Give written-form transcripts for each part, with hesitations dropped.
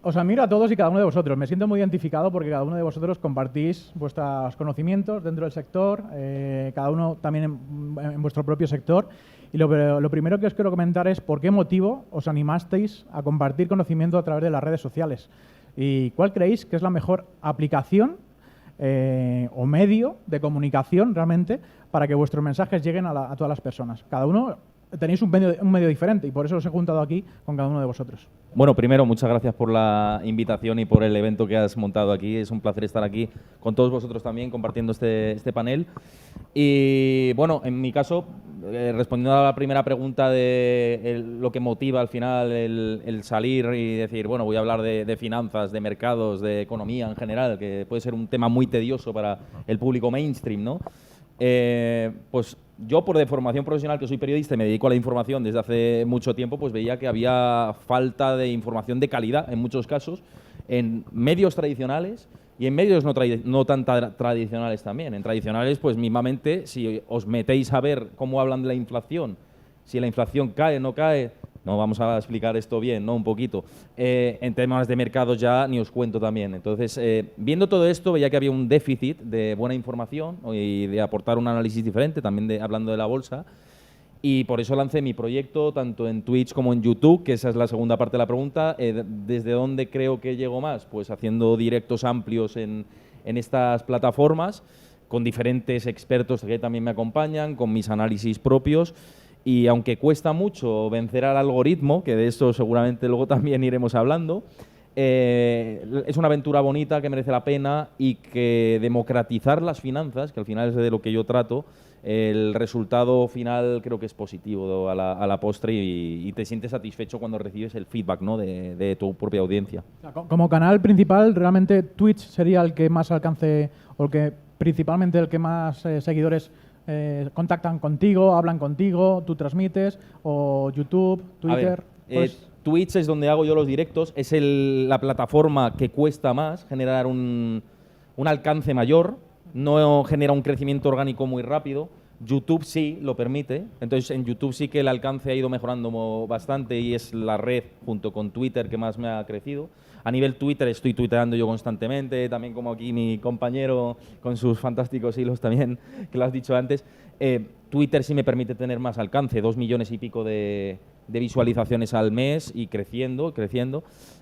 Os admiro a todos y cada uno de vosotros. Me siento muy identificado porque cada uno de vosotros compartís vuestros conocimientos dentro del sector, cada uno también en vuestro propio sector. Y lo primero que os quiero comentar es por qué motivo os animasteis a compartir conocimiento a través de las redes sociales. ¿Y cuál creéis que es la mejor aplicación o medio de comunicación realmente para que vuestros mensajes lleguen a todas las personas? Cada uno tenéis un medio diferente y por eso os he juntado aquí con cada uno de vosotros. Bueno, primero, muchas gracias por la invitación y por el evento que has montado aquí. Es un placer estar aquí con todos vosotros también compartiendo este panel. Y bueno, en mi caso, respondiendo a la primera pregunta de lo que motiva al final el salir y decir, bueno, voy a hablar de finanzas, de mercados, de economía en general, que puede ser un tema muy tedioso para el público mainstream, ¿no? Pues yo, por de formación profesional, que soy periodista y me dedico a la información desde hace mucho tiempo, pues veía que había falta de información de calidad, en muchos casos, en medios tradicionales y en medios no tan tradicionales también. En tradicionales, pues mismamente, si os metéis a ver cómo hablan de la inflación, si la inflación cae o no cae, no vamos a explicar esto bien, ¿no? Un poquito. En temas de mercados ya ni os cuento también. Entonces, viendo todo esto, veía que había un déficit de buena información y de aportar un análisis diferente, también hablando de la bolsa. Y por eso lancé mi proyecto, tanto en Twitch como en YouTube, que esa es la segunda parte de la pregunta. ¿Desde dónde creo que llego más? Pues haciendo directos amplios en estas plataformas, con diferentes expertos que también me acompañan, con mis análisis propios. Y aunque cuesta mucho vencer al algoritmo, que de eso seguramente luego también iremos hablando, es una aventura bonita que merece la pena y que democratizar las finanzas, que al final es de lo que yo trato, el resultado final creo que es positivo a la postre y te sientes satisfecho cuando recibes el feedback, ¿no? de tu propia audiencia. Como canal principal, realmente Twitch sería el que más alcance o principalmente el que más seguidores contactan contigo, hablan contigo, tú transmites, o YouTube, Twitter. Twitch es donde hago yo los directos, es la plataforma que cuesta más generar un alcance mayor, no genera un crecimiento orgánico muy rápido. YouTube sí lo permite, entonces en YouTube sí que el alcance ha ido mejorando bastante y es la red junto con Twitter que más me ha crecido. A nivel Twitter estoy tuiteando yo constantemente, también como aquí mi compañero con sus fantásticos hilos también, que lo has dicho antes. Twitter sí me permite tener más alcance, 2 millones y pico de visualizaciones al mes y creciendo.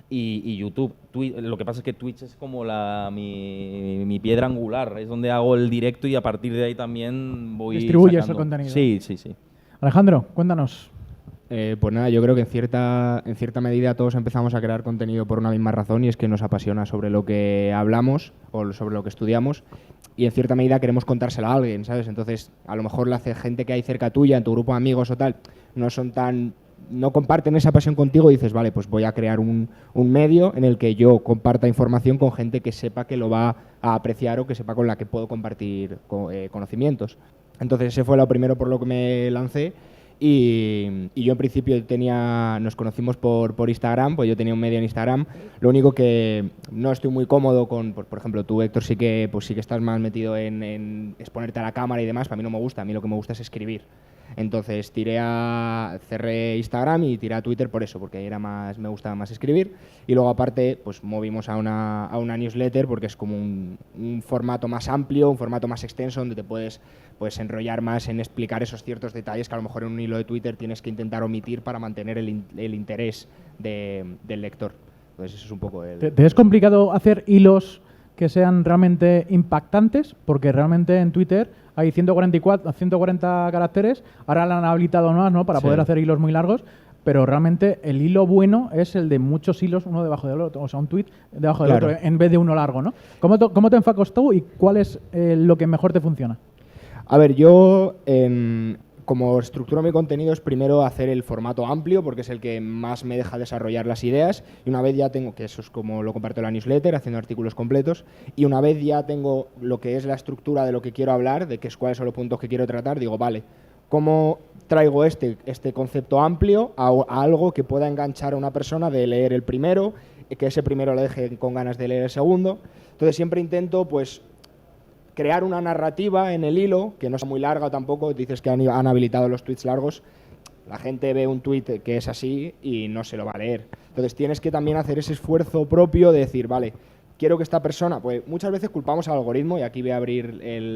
Y YouTube, lo que pasa es que Twitch es como mi piedra angular, es donde hago el directo y a partir de ahí también voy distribuyes sacando. el contenido. Sí. Alejandro, cuéntanos. Pues nada, yo creo que en cierta medida todos empezamos a crear contenido por una misma razón y es que nos apasiona sobre lo que hablamos o sobre lo que estudiamos y en cierta medida queremos contárselo a alguien, ¿sabes? Entonces, a lo mejor la gente que hay cerca tuya, en tu grupo de amigos o tal, no comparten esa pasión contigo y dices, vale, pues voy a crear un medio en el que yo comparta información con gente que sepa que lo va a apreciar o que sepa con la que puedo compartir conocimientos. Entonces, ese fue lo primero por lo que me lancé. Y yo en principio nos conocimos por Instagram, pues yo tenía un medio en Instagram. Lo único que no estoy muy cómodo con, pues, por ejemplo, tú, Héctor, sí que estás más metido en exponerte a la cámara y demás. Para mí no me gusta, a mí lo que me gusta es escribir. Entonces cerré Instagram y tiré a Twitter por eso, porque me gustaba más escribir. Y luego aparte, pues movimos a una newsletter porque es como un formato más amplio, un formato más extenso donde te puedes enrollar más en explicar esos ciertos detalles que a lo mejor en un hilo de Twitter tienes que intentar omitir para mantener el interés del lector. Entonces eso es un poco ¿Te es complicado hacer hilos que sean realmente impactantes? Porque realmente en Twitter hay 140 caracteres, ahora la han habilitado más, ¿no? Para poder hacer hilos muy largos, pero realmente el hilo bueno es el de muchos hilos uno debajo del otro, o sea, un tweet debajo del otro, en vez de uno largo, ¿no? ¿Cómo te enfocas tú y cuál es lo que mejor te funciona? A ver, yo como estructuro mi contenido es primero hacer el formato amplio porque es el que más me deja desarrollar las ideas y una vez ya tengo, que eso es como lo comparto en la newsletter, haciendo artículos completos, y una vez ya tengo lo que es la estructura de lo que quiero hablar, de cuáles son los puntos que quiero tratar, digo, vale, ¿cómo traigo este concepto amplio a algo que pueda enganchar a una persona de leer el primero, que ese primero le deje con ganas de leer el segundo? Entonces siempre intento, pues, crear una narrativa en el hilo, que no sea muy larga tampoco, dices que han habilitado los tweets largos, La gente ve un tuit que es así y no se lo va a leer. Entonces tienes que también hacer ese esfuerzo propio de decir, vale, quiero que esta persona, pues muchas veces culpamos al algoritmo, y aquí voy a abrir el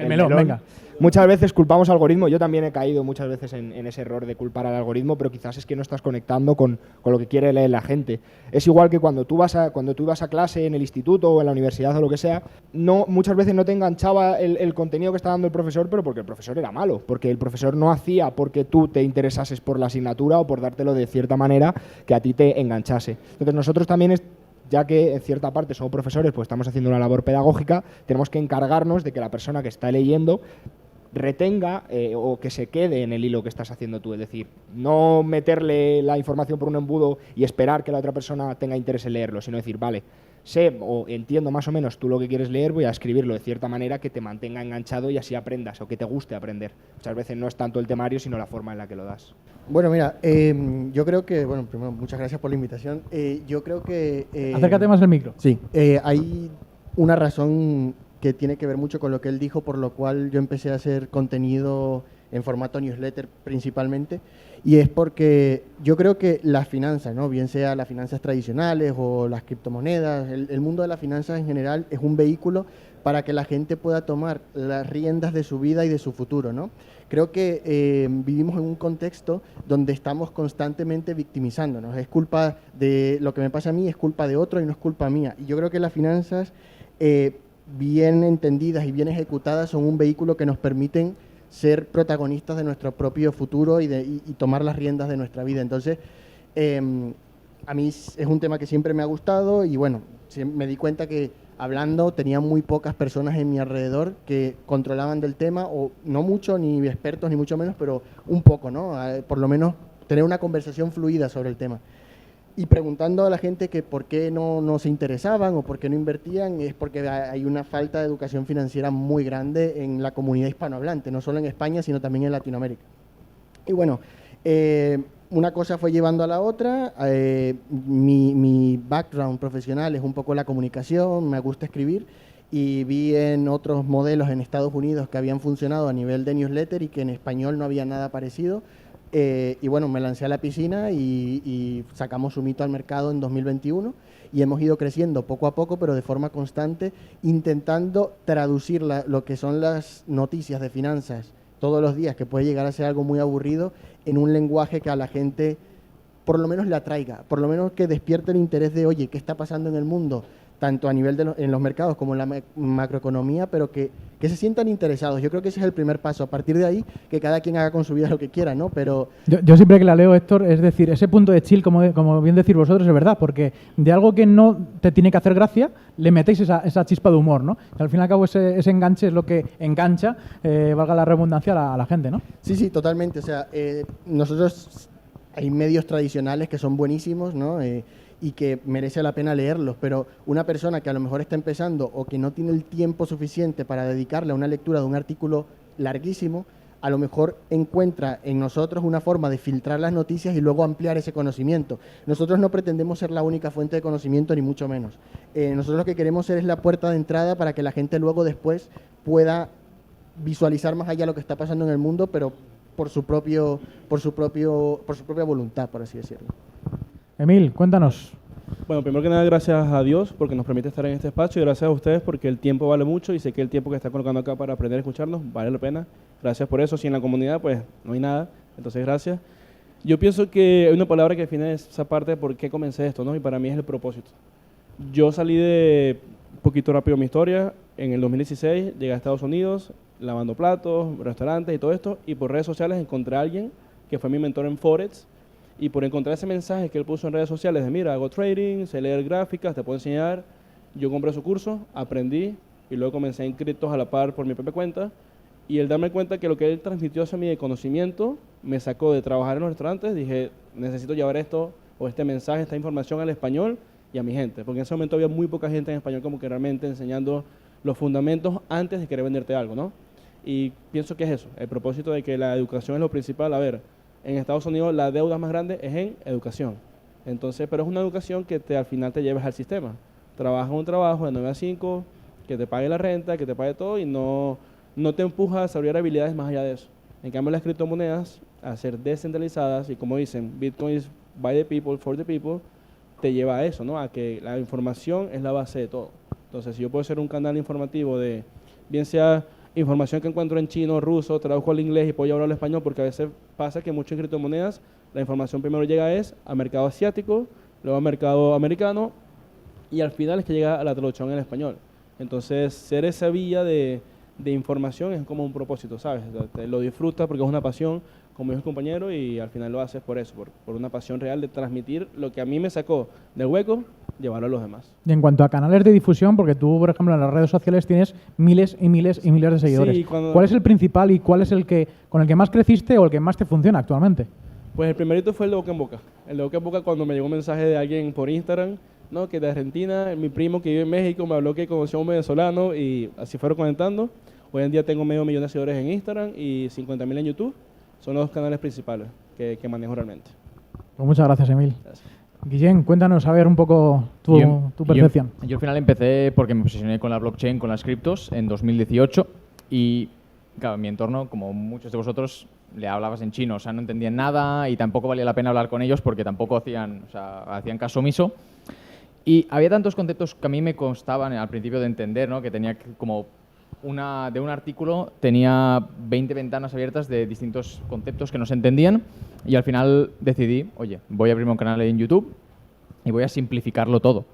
melón, venga. Muchas veces culpamos al algoritmo, yo también he caído muchas veces en ese error de culpar al algoritmo, pero quizás es que no estás conectando con lo que quiere leer la gente. Es igual que cuando tú ibas a clase en el instituto o en la universidad o lo que sea, muchas veces no te enganchaba el contenido que estaba dando el profesor, pero porque el profesor era malo, porque el profesor no hacía porque tú te interesases por la asignatura o por dártelo de cierta manera que a ti te enganchase. Entonces nosotros también ya que en cierta parte somos profesores, pues estamos haciendo una labor pedagógica, tenemos que encargarnos de que la persona que está leyendo retenga o que se quede en el hilo que estás haciendo tú. Es decir, no meterle la información por un embudo y esperar que la otra persona tenga interés en leerlo, sino decir, vale, sé o entiendo más o menos tú lo que quieres leer, voy a escribirlo de cierta manera que te mantenga enganchado y así aprendas o que te guste aprender. Muchas veces no es tanto el temario, sino la forma en la que lo das. Bueno, mira, yo creo que, bueno, primero, muchas gracias por la invitación. Yo creo que... Acércate más al micro. Sí, hay una razón que tiene que ver mucho con lo que él dijo, por lo cual yo empecé a hacer contenido en formato newsletter principalmente, y es porque yo creo que las finanzas, ¿no? Bien sea las finanzas tradicionales o las criptomonedas, el mundo de las finanzas en general es un vehículo para que la gente pueda tomar las riendas de su vida y de su futuro, ¿no? Creo que vivimos en un contexto donde estamos constantemente victimizándonos. Es culpa de lo que me pasa a mí, es culpa de otro y no es culpa mía. Y yo creo que las finanzas, bien entendidas y bien ejecutadas, son un vehículo que nos permiten ser protagonistas de nuestro propio futuro y tomar las riendas de nuestra vida. Entonces, a mí es un tema que siempre me ha gustado y bueno, me di cuenta que hablando tenía muy pocas personas en mi alrededor que controlaban del tema, o no mucho, ni expertos, ni mucho menos, pero un poco, ¿no? Por lo menos tener una conversación fluida sobre el tema. Y preguntando a la gente que por qué no se interesaban o por qué no invertían, es porque hay una falta de educación financiera muy grande en la comunidad hispanohablante, no solo en España, sino también en Latinoamérica. Y bueno, una cosa fue llevando a la otra. Mi background profesional es un poco la comunicación, me gusta escribir, y vi en otros modelos en Estados Unidos que habían funcionado a nivel de newsletter y que en español no había nada parecido. Y bueno, me lancé a la piscina y sacamos Sumito al mercado en 2021 y hemos ido creciendo poco a poco, pero de forma constante, intentando traducir lo que son las noticias de finanzas todos los días, que puede llegar a ser algo muy aburrido, en un lenguaje que a la gente por lo menos le atraiga, por lo menos que despierte el interés de, oye, ¿qué está pasando en el mundo? Tanto a nivel en los mercados como en la macroeconomía, pero que se sientan interesados. Yo creo que ese es el primer paso. A partir de ahí, que cada quien haga con su vida lo que quiera, ¿no? Pero yo siempre que la leo, Héctor, es decir, ese punto de chill, como bien decís vosotros, es verdad, porque de algo que no te tiene que hacer gracia, le metéis esa chispa de humor, ¿no? Y al fin y al cabo ese enganche es lo que engancha, valga la redundancia, a la gente, ¿no? Sí, totalmente. O sea, nosotros hay medios tradicionales que son buenísimos, ¿no? Y que merece la pena leerlos, pero una persona que a lo mejor está empezando o que no tiene el tiempo suficiente para dedicarle a una lectura de un artículo larguísimo, a lo mejor encuentra en nosotros una forma de filtrar las noticias y luego ampliar ese conocimiento. Nosotros no pretendemos ser la única fuente de conocimiento, ni mucho menos. Nosotros lo que queremos ser es la puerta de entrada para que la gente luego después pueda visualizar más allá lo que está pasando en el mundo, pero por su propia voluntad, por así decirlo. Emil, cuéntanos. Bueno, primero que nada, gracias a Dios porque nos permite estar en este espacio y gracias a ustedes porque el tiempo vale mucho y sé que el tiempo que están colocando acá para aprender a escucharnos vale la pena. Gracias por eso. Si en la comunidad, pues no hay nada. Entonces, gracias. Yo pienso que hay una palabra que define esa parte de por qué comencé esto, ¿no? Y para mí es el propósito. Yo salí de, un poquito rápido mi historia, en el 2016 llegué a Estados Unidos lavando platos, restaurantes y todo esto, y por redes sociales encontré a alguien que fue mi mentor en Forex. Y por encontrar ese mensaje que él puso en redes sociales de mira, hago trading, sé leer gráficas, te puedo enseñar, yo compré su curso, aprendí y luego comencé en criptos a la par por mi propia cuenta, y el darme cuenta que lo que él transmitió hacia mí de conocimiento me sacó de trabajar en los restaurantes, dije, necesito llevar esto o este mensaje, esta información al español y a mi gente, porque en ese momento había muy poca gente en español como que realmente enseñando los fundamentos antes de querer venderte algo, ¿no? Y pienso que es eso, el propósito de que la educación es lo principal. A ver, en Estados Unidos la deuda más grande es en educación. Entonces, pero es una educación que al final te lleves al sistema. Trabajas un trabajo de 9 a 5, que te pague la renta, que te pague todo y no te empuja a desarrollar habilidades más allá de eso. En cambio, las criptomonedas, al ser descentralizadas y como dicen, Bitcoin is by the people, for the people, te lleva a eso, ¿no? A que la información es la base de todo. Entonces, si yo puedo hacer un canal informativo de, bien sea información que encuentro en chino, ruso, traduzco al inglés y puedo llevarlo al español, porque a veces pasa que mucho en criptomonedas la información primero llega al mercado asiático, luego al mercado americano y al final es que llega a la traducción en español. Entonces, ser esa vía de información es como un propósito, ¿sabes? Te lo disfrutas porque es una pasión, como dijo el compañero, y al final lo haces por eso, por una pasión real de transmitir lo que a mí me sacó del hueco, llevarlo a los demás. Y en cuanto a canales de difusión, porque tú, por ejemplo, en las redes sociales tienes miles y miles y miles de seguidores. Sí, ¿Cuál es el principal y cuál es el que con el que más creciste o el que más te funciona actualmente? Pues el primerito fue el de boca en boca. El de boca en boca cuando me llegó un mensaje de alguien por Instagram, ¿no? Que de Argentina, mi primo que vive en México me habló que conoció a un venezolano y así fueron comentando. Hoy en día tengo 500.000 de seguidores en Instagram y 50.000 en YouTube. Son los dos canales principales que manejo realmente. Pues muchas gracias, Emil. Gracias. Guillén, cuéntanos a ver un poco tu percepción. Yo al final empecé porque me obsesioné con la blockchain, con las criptos en 2018 y claro, en mi entorno, como muchos de vosotros, le hablabas en chino, o sea, no entendían nada y tampoco valía la pena hablar con ellos porque tampoco hacían caso omiso. Y había tantos conceptos que a mí me costaban al principio de entender, ¿no? Que tenía como de un artículo tenía 20 ventanas abiertas de distintos conceptos que no se entendían y al final decidí, oye, voy a abrirme un canal en YouTube y voy a simplificarlo todo.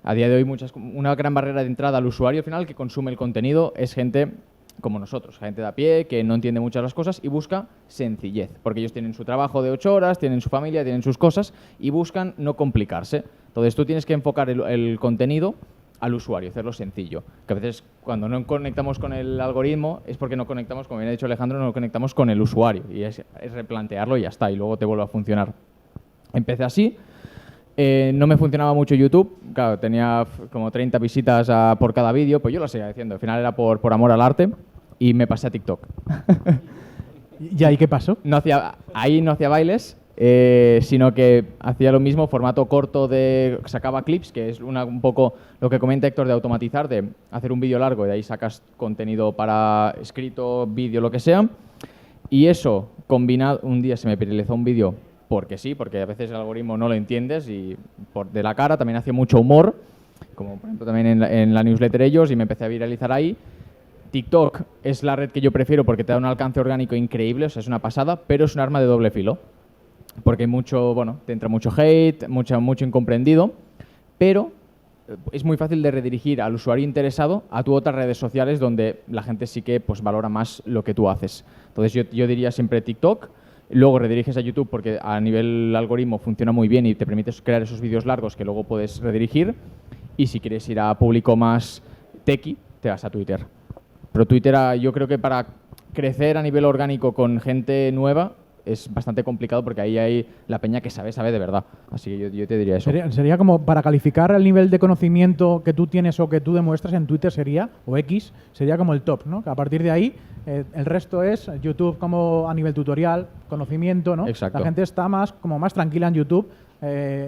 A día de hoy una gran barrera de entrada al usuario al final que consume el contenido es gente como nosotros, gente de a pie que no entiende muchas las cosas y busca sencillez, porque ellos tienen su trabajo de 8 horas, tienen su familia, tienen sus cosas y buscan no complicarse. Entonces tú tienes que enfocar el contenido al usuario, hacerlo sencillo. Que a veces cuando no conectamos con el algoritmo es porque no conectamos, como bien ha dicho Alejandro, no conectamos con el usuario y es replantearlo y ya está, y luego te vuelve a funcionar. Empecé así, no me funcionaba mucho YouTube, claro, tenía como 30 visitas por cada vídeo, pues yo lo seguía haciendo, al final era por amor al arte y me pasé a TikTok. ¿Y ahí qué pasó? Ahí no hacía bailes, sino que hacía lo mismo, formato corto, sacaba clips, que es un poco lo que comenta Héctor de automatizar, de hacer un vídeo largo y de ahí sacas contenido para escrito, vídeo, lo que sea. Y eso, combinado, un día se me viralizó un vídeo porque sí, porque a veces el algoritmo no lo entiendes y de la cara también hacía mucho humor, como por ejemplo también en la newsletter ellos, y me empecé a viralizar ahí. TikTok es la red que yo prefiero porque te da un alcance orgánico increíble, o sea, es una pasada, pero es un arma de doble filo. Porque hay te entra mucho hate, mucho incomprendido, pero es muy fácil de redirigir al usuario interesado a tu otras redes sociales donde la gente sí que valora más lo que tú haces. Entonces yo diría siempre TikTok, luego rediriges a YouTube porque a nivel algoritmo funciona muy bien y te permite crear esos vídeos largos que luego puedes redirigir, y si quieres ir a público más techie, te vas a Twitter. Pero Twitter yo creo que para crecer a nivel orgánico con gente nueva es bastante complicado porque ahí hay la peña que sabe de verdad. Así que yo te diría eso. Sería como para calificar el nivel de conocimiento que tú tienes o que tú demuestras en Twitter o X, sería como el top, ¿no? Que a partir de ahí el resto es YouTube como a nivel tutorial, conocimiento, ¿no? Exacto. La gente está más tranquila en YouTube.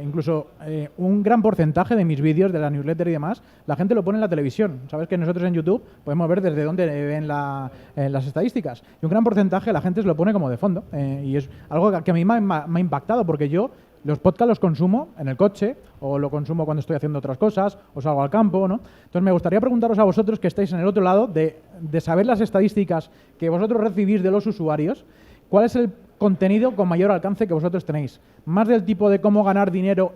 Incluso un gran porcentaje de mis vídeos, de la newsletter y demás, la gente lo pone en la televisión. Sabes que nosotros en YouTube podemos ver desde dónde ven las estadísticas. Y un gran porcentaje la gente se lo pone como de fondo. Y es algo que a mí me ha impactado porque yo los podcasts los consumo en el coche o lo consumo cuando estoy haciendo otras cosas o salgo al campo, ¿no? Entonces me gustaría preguntaros a vosotros que estáis en el otro lado de saber las estadísticas que vosotros recibís de los usuarios. ¿Cuál es el contenido con mayor alcance que vosotros tenéis? ¿Más del tipo de cómo ganar dinero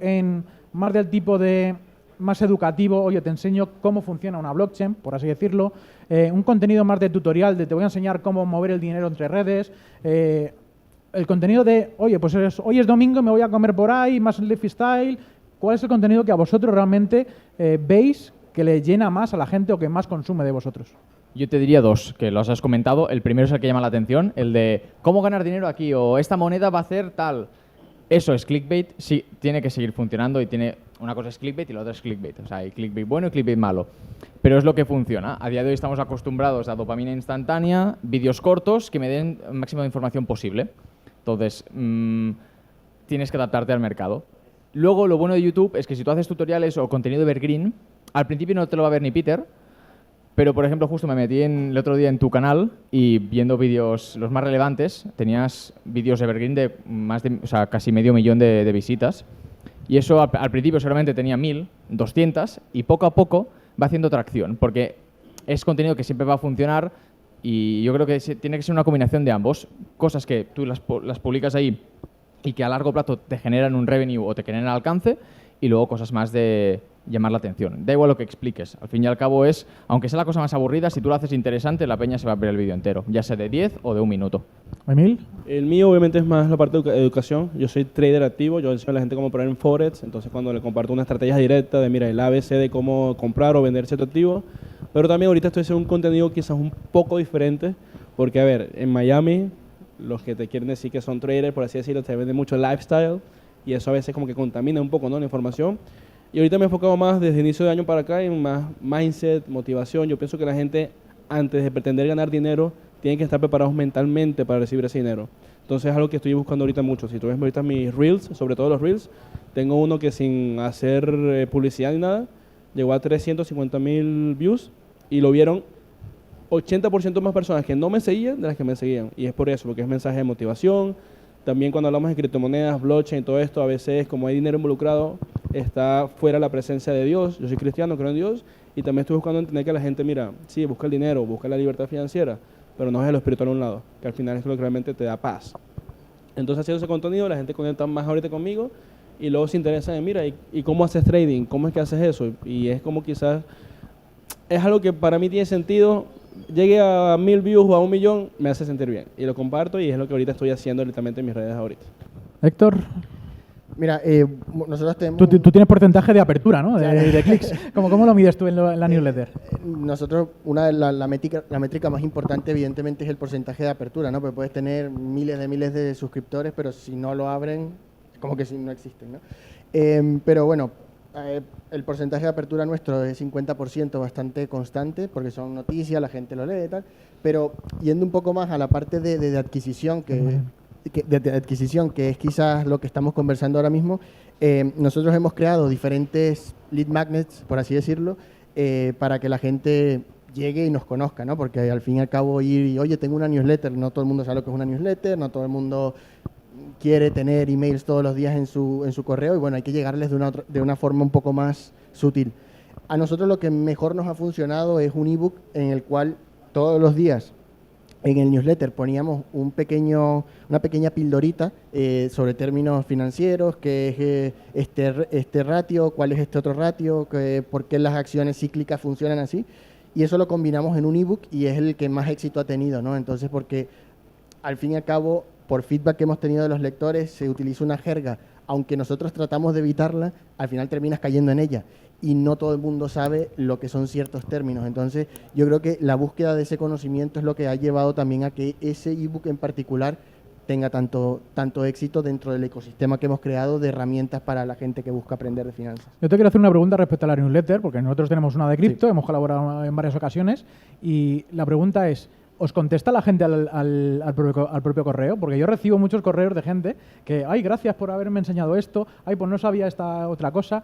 más del tipo de más educativo, oye, te enseño cómo funciona una blockchain, por así decirlo? Un contenido más de tutorial, te voy a enseñar cómo mover el dinero entre redes. El contenido de, oye, pues hoy es domingo y me voy a comer por ahí, más lifestyle. ¿Cuál es el contenido que a vosotros realmente veis que le llena más a la gente o que más consume de vosotros? Yo te diría dos, que los has comentado. El primero es el que llama la atención, el de cómo ganar dinero aquí o esta moneda va a hacer tal. Eso es clickbait, sí, tiene que seguir funcionando y una cosa es clickbait y la otra es clickbait. O sea, hay clickbait bueno y clickbait malo. Pero es lo que funciona. A día de hoy estamos acostumbrados a dopamina instantánea, vídeos cortos que me den el máximo de información posible. Entonces, tienes que adaptarte al mercado. Luego, lo bueno de YouTube es que si tú haces tutoriales o contenido evergreen, al principio no te lo va a ver ni Peter, Pero, por ejemplo, justo me metí el otro día en tu canal y viendo vídeos, los más relevantes, tenías vídeos evergreen de o sea, casi medio millón de visitas. Y eso al principio seguramente tenía 1000, 200 y poco a poco va haciendo tracción, porque es contenido que siempre va a funcionar y yo creo que tiene que ser una combinación de ambos. Cosas que tú las publicas ahí y que a largo plazo te generan un revenue o te generan alcance, y luego cosas más de llamar la atención. Da igual lo que expliques. Al fin y al cabo es, aunque sea la cosa más aburrida, si tú lo haces interesante, la peña se va a ver el vídeo entero, ya sea de 10 o de 1 minuto. Emil. El mío obviamente es más la parte de educación. Yo soy trader activo, yo enseño a la gente cómo operar en Forex, entonces cuando le comparto una estrategia directa de, mira, el ABC de cómo comprar o vender cierto activo, pero también ahorita estoy haciendo un contenido quizás un poco diferente, porque a ver, en Miami, los que te quieren decir que son traders, por así decirlo, te venden mucho lifestyle, y eso a veces como que contamina un poco, ¿no?, la información. Y ahorita me he enfocado más desde inicio de año para acá en más mindset, motivación. Yo pienso que la gente, antes de pretender ganar dinero, tiene que estar preparados mentalmente para recibir ese dinero. Entonces es algo que estoy buscando ahorita mucho. Si tú ves ahorita mis reels, sobre todo los reels, tengo uno que sin hacer publicidad ni nada, llegó a 350,000 views y lo vieron 80% más personas que no me seguían de las que me seguían. Y es por eso, porque es mensaje de motivación. También cuando hablamos de criptomonedas, blockchain, todo esto, a veces como hay dinero involucrado, está fuera la presencia de Dios. Yo soy cristiano, creo en Dios, y también estoy buscando entender que la gente, mira, sí, busca el dinero, busca la libertad financiera, pero no es lo espiritual a un lado, que al final es lo que realmente te da paz. Entonces, haciendo ese contenido, la gente conecta más ahorita conmigo y luego se interesa en, mira, ¿y cómo haces trading? ¿Cómo es que haces eso? Y es como quizás, es algo que para mí tiene sentido. Llegue a 1000 views o a 1 millón, me hace sentir bien. Y lo comparto y es lo que ahorita estoy haciendo directamente en mis redes ahorita. Héctor. Mira, nosotros tenemos... Tú tienes porcentaje de apertura, ¿no? De clics. ¿Cómo lo mides tú en la newsletter? Nosotros, una de la métrica más importante, evidentemente, es el porcentaje de apertura, ¿no? Porque puedes tener miles de suscriptores, pero si no lo abren, es como que si no existen, ¿no? Pero bueno, el porcentaje de apertura nuestro es 50%, bastante constante, porque son noticias, la gente lo lee y tal. Pero yendo un poco más a la parte de adquisición, de adquisición, que es quizás lo que estamos conversando ahora mismo, nosotros hemos creado diferentes lead magnets, por así decirlo, para que la gente llegue y nos conozca, ¿no? Porque al fin y al cabo ir y, oye, tengo una newsletter, no todo el mundo sabe lo que es una newsletter, no todo el mundo quiere tener emails todos los días en su correo, y bueno, hay que llegarles de una forma un poco más sutil. A nosotros lo que mejor nos ha funcionado es un ebook en el cual todos los días en el newsletter poníamos una pequeña pildorita sobre términos financieros, qué es este ratio, cuál es este otro ratio, por qué las acciones cíclicas funcionan así, y eso lo combinamos en un ebook y es el que más éxito ha tenido, ¿no? Entonces, porque al fin y al cabo, por feedback que hemos tenido de los lectores, se utiliza una jerga, aunque nosotros tratamos de evitarla, al final terminas cayendo en ella. Y no todo el mundo sabe lo que son ciertos términos. Entonces, yo creo que la búsqueda de ese conocimiento es lo que ha llevado también a que ese ebook en particular tenga tanto éxito dentro del ecosistema que hemos creado de herramientas para la gente que busca aprender de finanzas. Yo te quiero hacer una pregunta respecto a la newsletter, porque nosotros tenemos una de cripto, hemos colaborado en varias ocasiones, y la pregunta es, ¿os contesta la gente al propio correo? Porque yo recibo muchos correos de gente que, ay, gracias por haberme enseñado esto, ay, pues no sabía esta otra cosa.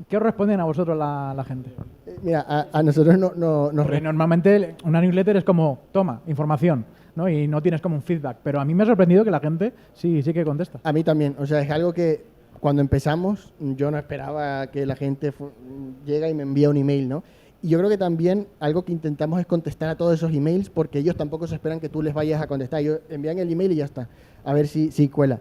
¿Qué os responden a vosotros la gente? Mira, a nosotros Porque normalmente una newsletter es como, toma, información, ¿no? Y no tienes como un feedback. Pero a mí me ha sorprendido que la gente sí que contesta. A mí también. O sea, es algo que cuando empezamos yo no esperaba que la gente llega y me envía un email, ¿no? Y yo creo que también algo que intentamos es contestar a todos esos emails, porque ellos tampoco se esperan que tú les vayas a contestar. Ellos envían el email y ya está. A ver si cuela.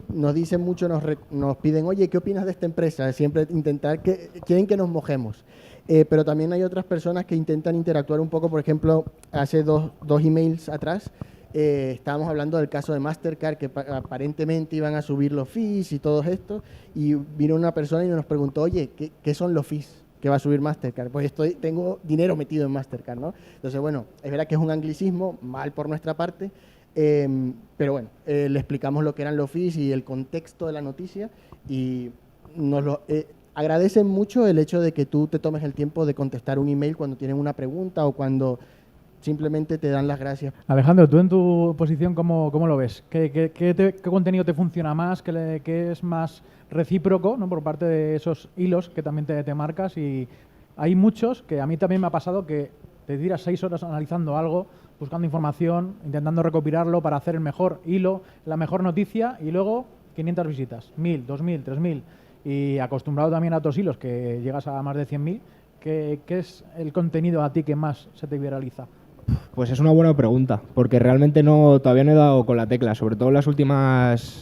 Nos dicen mucho, nos piden, oye, ¿qué opinas de esta empresa? Siempre quieren que nos mojemos. Pero también hay otras personas que intentan interactuar un poco. Por ejemplo, hace dos emails atrás estábamos hablando del caso de Mastercard, que aparentemente iban a subir los fees y todo esto, y vino una persona y nos preguntó, oye, ¿qué son los fees que va a subir Mastercard? Pues tengo dinero metido en Mastercard, ¿no? Entonces, bueno, es verdad que es un anglicismo, mal por nuestra parte, pero bueno, le explicamos lo que eran los fees y el contexto de la noticia, y nos agradecen mucho el hecho de que tú te tomes el tiempo de contestar un email cuando tienen una pregunta o cuando simplemente te dan las gracias. Alejandro, tú en tu posición, ¿cómo lo ves? ¿Qué contenido te funciona más? ¿Qué es más recíproco, ¿no? Por parte de esos hilos que también te marcas? Y hay muchos que a mí también me ha pasado que te tiras 6 horas analizando algo, buscando información, intentando recopilarlo para hacer el mejor hilo, la mejor noticia y luego 500 visitas, 1000, 2000, 3000 y acostumbrado también a otros hilos que llegas a más de 100.000, ¿qué es el contenido a ti que más se te viraliza? Pues es una buena pregunta, porque realmente todavía no he dado con la tecla, sobre todo las últimas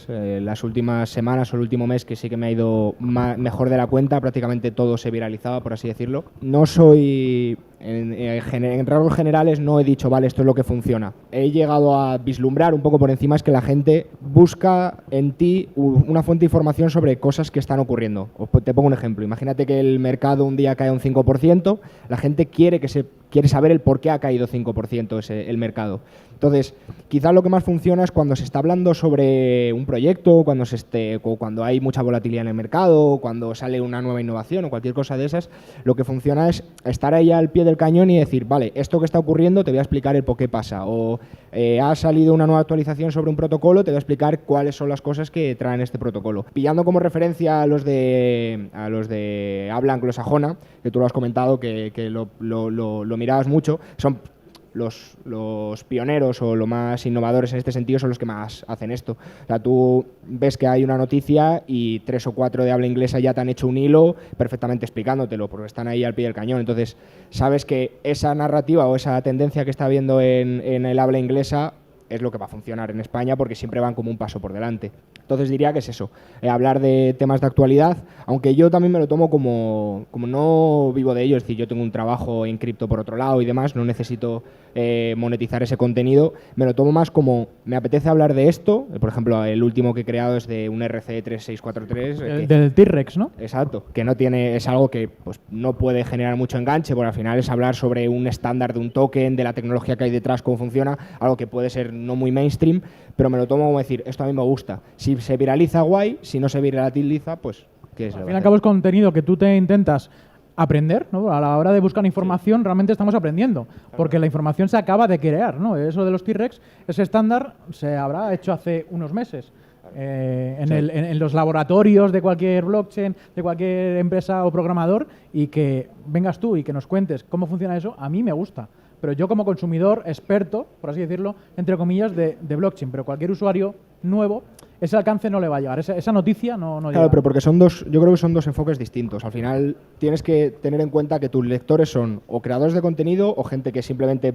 semanas o el último mes que sí que me ha ido mejor de la cuenta, prácticamente todo se viralizaba, por así decirlo. No soy, en rasgos generales no he dicho, vale, esto es lo que funciona. He llegado a vislumbrar un poco por encima, es que la gente busca en ti una fuente de información sobre cosas que están ocurriendo. Te pongo un ejemplo, imagínate que el mercado un día cae un 5%, la gente quiere saber el por qué ha caído 5% el mercado. Entonces, quizás lo que más funciona es cuando se está hablando sobre un proyecto, cuando hay mucha volatilidad en el mercado, cuando sale una nueva innovación o cualquier cosa de esas, lo que funciona es estar ahí al pie del cañón y decir, vale, esto que está ocurriendo te voy a explicar el por qué pasa. O ha salido una nueva actualización sobre un protocolo, te voy a explicar cuáles son las cosas que traen este protocolo. Pillando como referencia a los de habla anglosajona, que tú lo has comentado, que lo mirabas mucho, son los pioneros o los más innovadores en este sentido son los que más hacen esto. O sea, tú ves que hay una noticia y 3 o 4 de habla inglesa ya te han hecho un hilo perfectamente explicándotelo, porque están ahí al pie del cañón. Entonces, sabes que esa narrativa o esa tendencia que está habiendo en el habla inglesa es lo que va a funcionar en España, porque siempre van como un paso por delante. Entonces diría que es eso, hablar de temas de actualidad, aunque yo también me lo tomo como no vivo de ello, es decir, yo tengo un trabajo en cripto por otro lado y demás, no necesito monetizar ese contenido, me lo tomo más como, me apetece hablar de esto, por ejemplo, el último que he creado es de un RC3643. Del T-Rex, ¿no? Exacto, que es algo que pues, no puede generar mucho enganche, porque al final es hablar sobre un estándar de un token, de la tecnología que hay detrás, cómo funciona, algo que puede ser no muy mainstream, pero me lo tomo como decir, esto a mí me gusta. Si se viraliza, guay, si no se viraliza, pues, ¿qué es? Al fin y al cabo es contenido que tú te intentas aprender, ¿no? A la hora de buscar información realmente estamos aprendiendo, porque la información se acaba de crear, ¿no? Eso de los T-Rex, ese estándar se habrá hecho hace unos meses. En los laboratorios de cualquier blockchain, de cualquier empresa o programador, y que vengas tú y que nos cuentes cómo funciona eso, a mí me gusta. Pero yo como consumidor experto, por así decirlo, entre comillas, de blockchain, pero cualquier usuario nuevo, ese alcance no le va a llegar, esa noticia no llega. Claro, pero porque yo creo que son dos enfoques distintos. Al final tienes que tener en cuenta que tus lectores son o creadores de contenido o gente que simplemente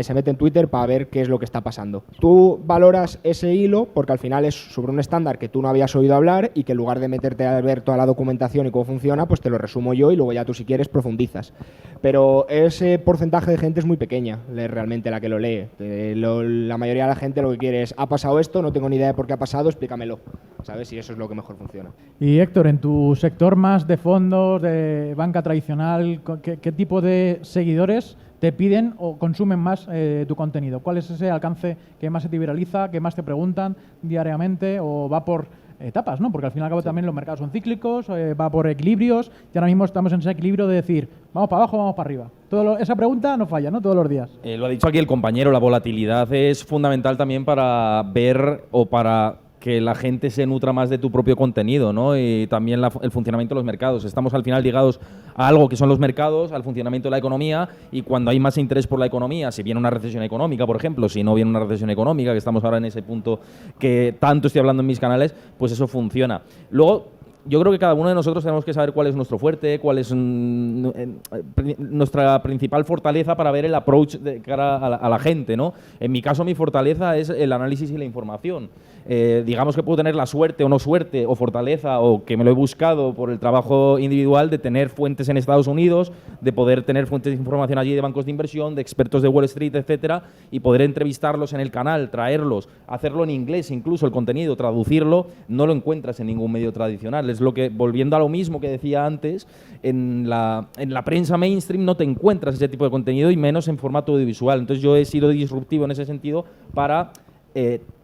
se mete en Twitter para ver qué es lo que está pasando. Tú valoras ese hilo porque al final es sobre un estándar que tú no habías oído hablar y que en lugar de meterte a ver toda la documentación y cómo funciona, pues te lo resumo yo y luego ya tú si quieres profundizas. Pero ese porcentaje de gente es muy pequeña, realmente la que lo lee. La mayoría de la gente lo que quiere es, ha pasado esto, no tengo ni idea de por qué ha pasado, explícamelo, ¿sabes? Y eso es lo que mejor funciona. Y Héctor, en tu sector más de fondos, de banca tradicional, ¿qué tipo de seguidores te piden o consumen más tu contenido? ¿Cuál es ese alcance que más se te viraliza, que más te preguntan diariamente o va por etapas, ¿no? Porque al fin y al cabo también los mercados son cíclicos, va por equilibrios y ahora mismo estamos en ese equilibrio de decir, vamos para abajo, vamos para arriba. Esa pregunta no falla, ¿no? Todos los días. Lo ha dicho aquí el compañero, la volatilidad es fundamental también para ver o para que la gente se nutra más de tu propio contenido, ¿no? Y también el funcionamiento de los mercados. Estamos al final ligados a algo que son los mercados, al funcionamiento de la economía, y cuando hay más interés por la economía, si viene una recesión económica, por ejemplo, si no viene una recesión económica, que estamos ahora en ese punto que tanto estoy hablando en mis canales, pues eso funciona. Luego, yo creo que cada uno de nosotros tenemos que saber cuál es nuestro fuerte, cuál es nuestra principal fortaleza para ver el approach de cara a la gente, ¿no? En mi caso, mi fortaleza es el análisis y la información. Digamos que puedo tener la suerte o no suerte, o fortaleza, o que me lo he buscado por el trabajo individual de tener fuentes en Estados Unidos, de poder tener fuentes de información allí de bancos de inversión, de expertos de Wall Street, etcétera, y poder entrevistarlos en el canal, traerlos, hacerlo en inglés, incluso el contenido, traducirlo, no lo encuentras en ningún medio tradicional. Es lo que, volviendo a lo mismo que decía antes, en la prensa mainstream no te encuentras ese tipo de contenido y menos en formato audiovisual. Entonces yo he sido disruptivo en ese sentido para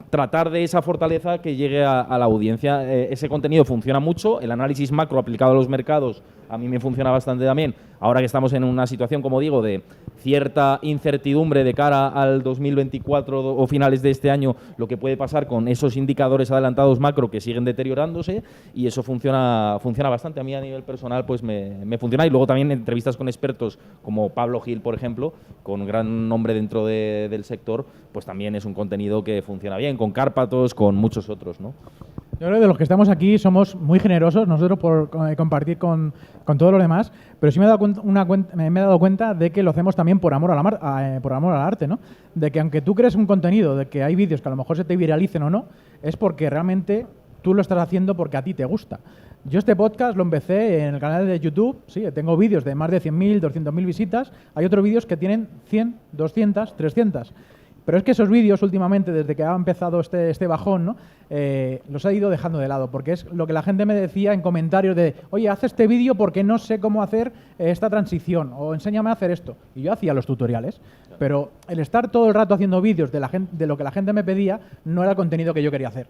tratar de esa fortaleza que llegue a la audiencia. Ese contenido funciona mucho, el análisis macro aplicado a los mercados a mí me funciona bastante también. Ahora que estamos en una situación, como digo, de cierta incertidumbre de cara al 2024 o finales de este año, lo que puede pasar con esos indicadores adelantados macro que siguen deteriorándose, y eso funciona bastante. A mí a nivel personal pues me funciona, y luego también entrevistas con expertos como Pablo Gil, por ejemplo, con gran nombre dentro del sector, pues también es un contenido que funciona bien, con Cárpatos, con muchos otros, ¿no? Yo creo que de los que estamos aquí somos muy generosos nosotros por compartir con todos los demás, pero sí me he dado cuenta de que lo hacemos también por amor por amor al arte, ¿no? De que aunque tú crees un contenido, de que hay vídeos que a lo mejor se te viralicen o no, es porque realmente tú lo estás haciendo porque a ti te gusta. Yo este podcast lo empecé en el canal de YouTube, sí, tengo vídeos de más de 100.000, 200.000 visitas, hay otros vídeos que tienen 100, 200, 300. Pero es que esos vídeos últimamente, desde que ha empezado este bajón, ¿no? Los he ido dejando de lado, porque es lo que la gente me decía en comentarios de, oye, haz este vídeo porque no sé cómo hacer esta transición, o enséñame a hacer esto. Y yo hacía los tutoriales, pero el estar todo el rato haciendo vídeos de lo que la gente me pedía no era el contenido que yo quería hacer.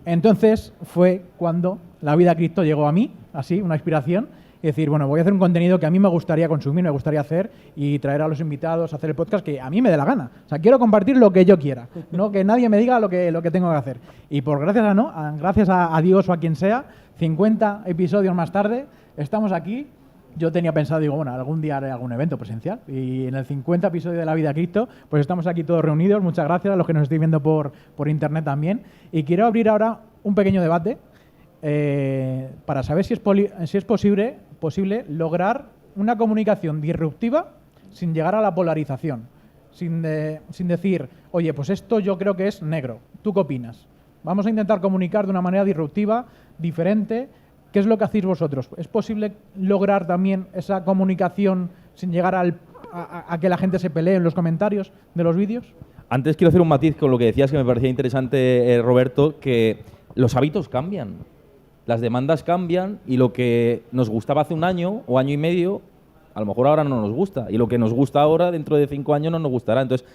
Entonces fue cuando la vida cripto llegó a mí, así, una inspiración, y decir, bueno, voy a hacer un contenido que a mí me gustaría consumir, me gustaría hacer, y traer a los invitados, hacer el podcast que a mí me dé la gana. O sea, quiero compartir lo que yo quiera, no que nadie me diga lo que tengo que hacer. Y por gracias a Dios o a quien sea, 50 episodios más tarde, estamos aquí. Yo tenía pensado, digo, bueno, algún día haré algún evento presencial. Y en el 50 episodio de La Vida Cripto, pues estamos aquí todos reunidos. Muchas gracias a los que nos estéis viendo por internet también. Y quiero abrir ahora un pequeño debate para saber si es posible lograr una comunicación disruptiva sin llegar a la polarización, sin decir, oye, pues esto yo creo que es negro, ¿tú qué opinas? Vamos a intentar comunicar de una manera disruptiva, diferente. ¿Qué es lo que hacéis vosotros? ¿Es posible lograr también esa comunicación sin llegar a que la gente se pelee en los comentarios de los vídeos? Antes quiero hacer un matiz con lo que decías que me parecía interesante, Roberto, que los hábitos cambian. Las demandas cambian, y lo que nos gustaba hace un año o año y medio, a lo mejor ahora no nos gusta. Y lo que nos gusta ahora, dentro de 5 años, no nos gustará. Entonces,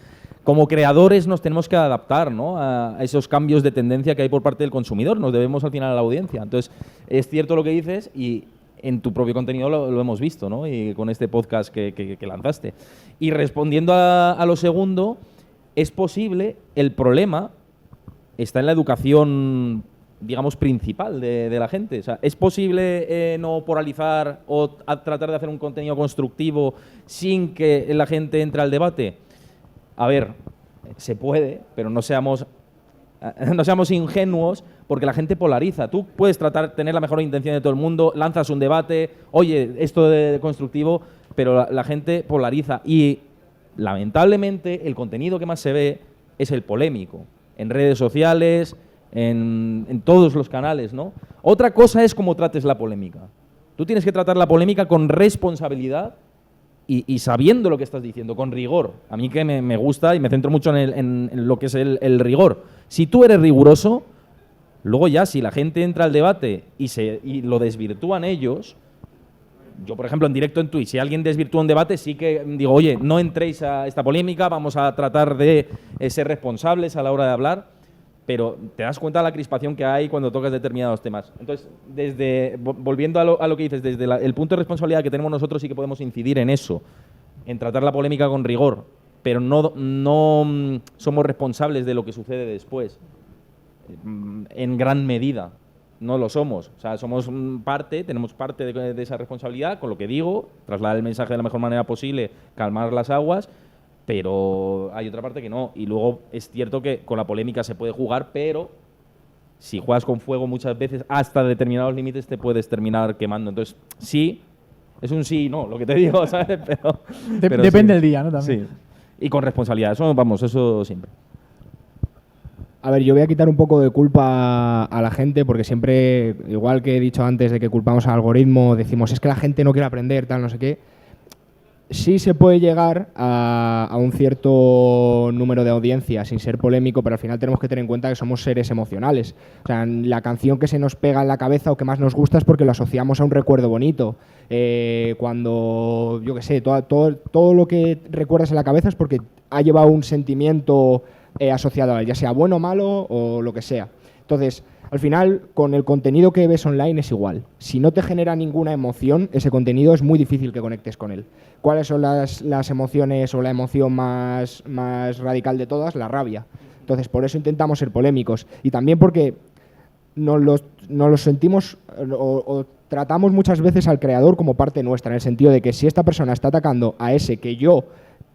como creadores nos tenemos que adaptar, ¿no?, a esos cambios de tendencia que hay por parte del consumidor. Nos debemos al final a la audiencia. Entonces, es cierto lo que dices, y en tu propio contenido lo hemos visto, ¿no?, y con este podcast que lanzaste. Y respondiendo a lo segundo, es posible. El problema está en la educación, digamos, principal de la gente. O sea, ¿es posible no polarizar o tratar de hacer un contenido constructivo sin que la gente entre al debate? A ver, se puede, pero no seamos ingenuos, porque la gente polariza. Tú puedes tener la mejor intención de todo el mundo, lanzas un debate, oye, esto de constructivo, pero la gente polariza. Y lamentablemente el contenido que más se ve es el polémico, en redes sociales, en todos los canales, ¿no? Otra cosa es cómo trates la polémica. Tú tienes que tratar la polémica con responsabilidad y sabiendo lo que estás diciendo, con rigor. A mí que me gusta y me centro mucho en lo que es el rigor. Si tú eres riguroso, luego ya si la gente entra al debate y lo desvirtúan ellos, yo por ejemplo en directo en Twitch, si alguien desvirtúa un debate, sí que digo, oye, no entréis a esta polémica, vamos a tratar de ser responsables a la hora de hablar. Pero te das cuenta de la crispación que hay cuando tocas determinados temas. Entonces, volviendo a lo que dices, desde el punto de responsabilidad que tenemos nosotros, sí que podemos incidir en eso, en tratar la polémica con rigor, pero no somos responsables de lo que sucede después, en gran medida. No lo somos. O sea, tenemos parte de esa responsabilidad, con lo que digo, trasladar el mensaje de la mejor manera posible, calmar las aguas, pero hay otra parte que no. Y luego es cierto que con la polémica se puede jugar, pero si juegas con fuego muchas veces, hasta determinados límites te puedes terminar quemando. Entonces, sí, es un sí y no, lo que te digo, ¿sabes? Pero depende sí, del día, ¿no? También. Sí. Y con responsabilidad, eso siempre. A ver, yo voy a quitar un poco de culpa a la gente, porque siempre, igual que he dicho antes de que culpamos al algoritmo, decimos, es que la gente no quiere aprender, tal, no sé qué. Sí se puede llegar a un cierto número de audiencia sin ser polémico, pero al final tenemos que tener en cuenta que somos seres emocionales. O sea, la canción que se nos pega en la cabeza o que más nos gusta es porque lo asociamos a un recuerdo bonito. Cuando, yo qué sé, todo lo que recuerdas en la cabeza es porque ha llevado un sentimiento asociado a él, ya sea bueno o malo o lo que sea. Entonces, al final, con el contenido que ves online es igual. Si no te genera ninguna emoción, ese contenido es muy difícil que conectes con él. ¿Cuáles son las emociones o la emoción más radical de todas? La rabia. Entonces, por eso intentamos ser polémicos. Y también porque nos los sentimos o tratamos muchas veces al creador como parte nuestra, en el sentido de que si esta persona está atacando a ese que yo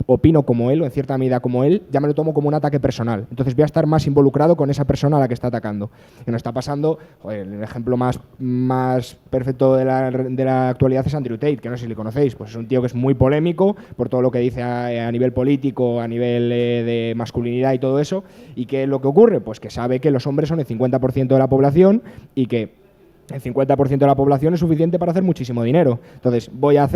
opino como él o en cierta medida como él, ya me lo tomo como un ataque personal. Entonces voy a estar más involucrado con esa persona a la que está atacando. Y nos está pasando, joder, el ejemplo más perfecto de la actualidad es Andrew Tate, que no sé si le conocéis, pues es un tío que es muy polémico por todo lo que dice a nivel político, a nivel de masculinidad y todo eso. ¿Y qué es lo que ocurre? Pues que sabe que los hombres son el 50% de la población y que el 50% de la población es suficiente para hacer muchísimo dinero. Entonces voy a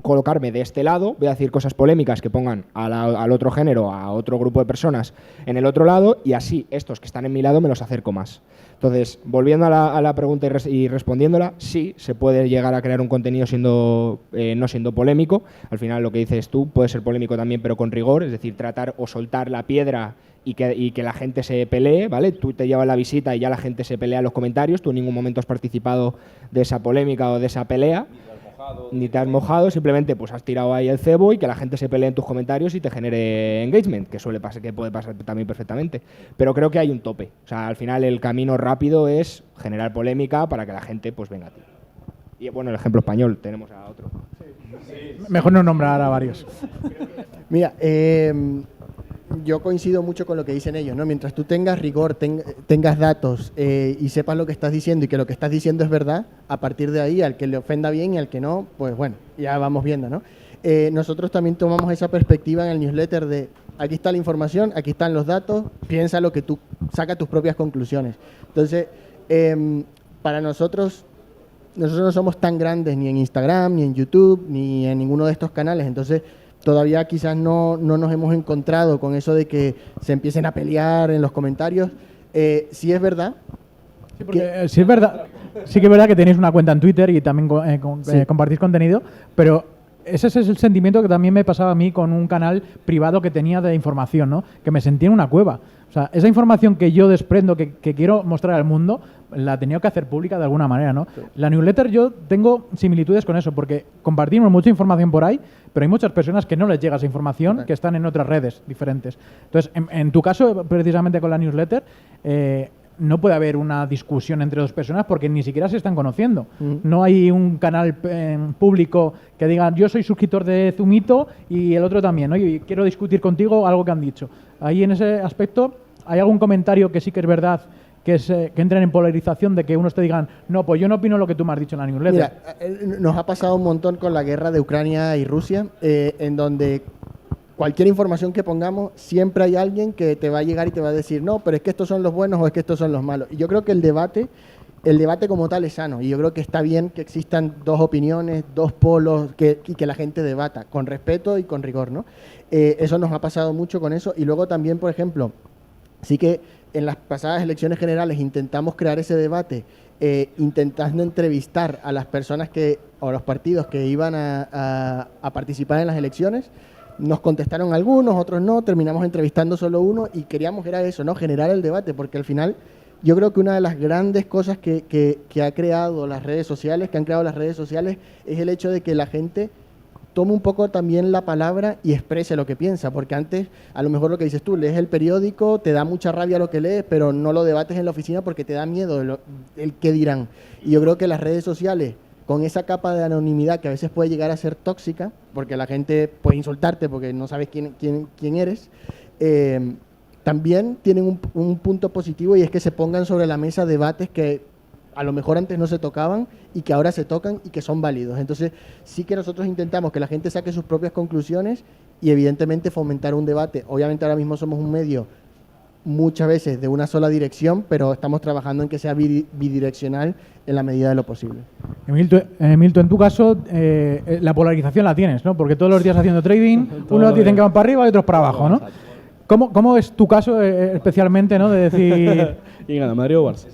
colocarme de este lado, voy a decir cosas polémicas que pongan al otro género, a otro grupo de personas en el otro lado, y así estos que están en mi lado me los acerco más. Entonces, volviendo a la pregunta y respondiéndola, sí, se puede llegar a crear un contenido no siendo polémico. Al final, lo que dices tú puede ser polémico también, pero con rigor, es decir, tratar o soltar la piedra y que la gente se pelee, ¿vale? Tú te llevas la visita y ya la gente se pelea en los comentarios, tú en ningún momento has participado de esa polémica o de esa pelea, ni te has mojado, simplemente pues has tirado ahí el cebo y que la gente se pelee en tus comentarios y te genere engagement, que puede pasar también perfectamente. Pero creo que hay un tope. O sea, al final el camino rápido es generar polémica para que la gente pues venga a ti. Y bueno, el ejemplo español, tenemos a otro. Mejor no nombrar a varios. Mira, yo coincido mucho con lo que dicen ellos, ¿no? Mientras tú tengas rigor, tengas datos y sepas lo que estás diciendo y que lo que estás diciendo es verdad, a partir de ahí, al que le ofenda bien y al que no, pues bueno, ya vamos viendo, ¿no? Nosotros también tomamos esa perspectiva en el newsletter de aquí está la información, aquí están los datos, piensa lo que tú, saca tus propias conclusiones. Entonces, para nosotros no somos tan grandes ni en Instagram, ni en YouTube, ni en ninguno de estos canales, entonces todavía quizás no nos hemos encontrado con eso de que se empiecen a pelear en los comentarios. Sí es verdad. Sí, porque, sí que es verdad que tenéis una cuenta en Twitter y también compartís contenido, pero ese es el sentimiento que también me pasaba a mí con un canal privado que tenía de información, ¿no? Que me sentía en una cueva. O sea, esa información que yo desprendo, que quiero mostrar al mundo, la he tenido que hacer pública de alguna manera, ¿no? Sí. La newsletter yo tengo similitudes con eso, porque compartimos mucha información por ahí, pero hay muchas personas que no les llega esa información, que están en otras redes diferentes. Entonces, en tu caso, precisamente con la newsletter, no puede haber una discusión entre dos personas porque ni siquiera se están conociendo. No hay un canal público que diga yo soy suscriptor de Zumito y el otro también, ¿no? Y quiero discutir contigo algo que han dicho. Ahí en ese aspecto, ¿hay algún comentario que sí que es verdad que entren en polarización de que unos te digan no, pues yo no opino lo que tú me has dicho en la newsletter? Mira, nos ha pasado un montón con la guerra de Ucrania y Rusia, en donde cualquier información que pongamos, siempre hay alguien que te va a llegar y te va a decir, no, pero es que estos son los buenos o es que estos son los malos. Y yo creo que el debate como tal es sano. Y yo creo que está bien que existan dos opiniones, dos polos, y que la gente debata con respeto y con rigor, ¿no? Eso nos ha pasado mucho con eso. Y luego también, por ejemplo, sí que en las pasadas elecciones generales intentamos crear ese debate, intentando entrevistar a las personas o a los partidos que iban a participar en las elecciones. Nos contestaron algunos, otros no, terminamos entrevistando solo uno y queríamos era eso, ¿no? Generar el debate, porque al final yo creo que una de las grandes cosas que han creado las redes sociales es el hecho de que la gente tome un poco también la palabra y exprese lo que piensa, porque antes a lo mejor lo que dices tú, lees el periódico, te da mucha rabia lo que lees, pero no lo debates en la oficina porque te da miedo el qué dirán. Y yo creo que las redes sociales, con esa capa de anonimidad que a veces puede llegar a ser tóxica, porque la gente puede insultarte porque no sabes quién eres, también tienen un punto positivo y es que se pongan sobre la mesa debates que a lo mejor antes no se tocaban y que ahora se tocan y que son válidos. Entonces sí que nosotros intentamos que la gente saque sus propias conclusiones y evidentemente fomentar un debate. Obviamente ahora mismo somos un medio muchas veces de una sola dirección, pero estamos trabajando en que sea bidireccional en la medida de lo posible. Emilto, en tu caso, la polarización la tienes, ¿no? Porque todos los días haciendo trading, unos dicen que van para arriba y otros para abajo, ¿no? ¿Cómo es tu caso especialmente, ¿no? De decir... ¿Y gana Madrid o Barça?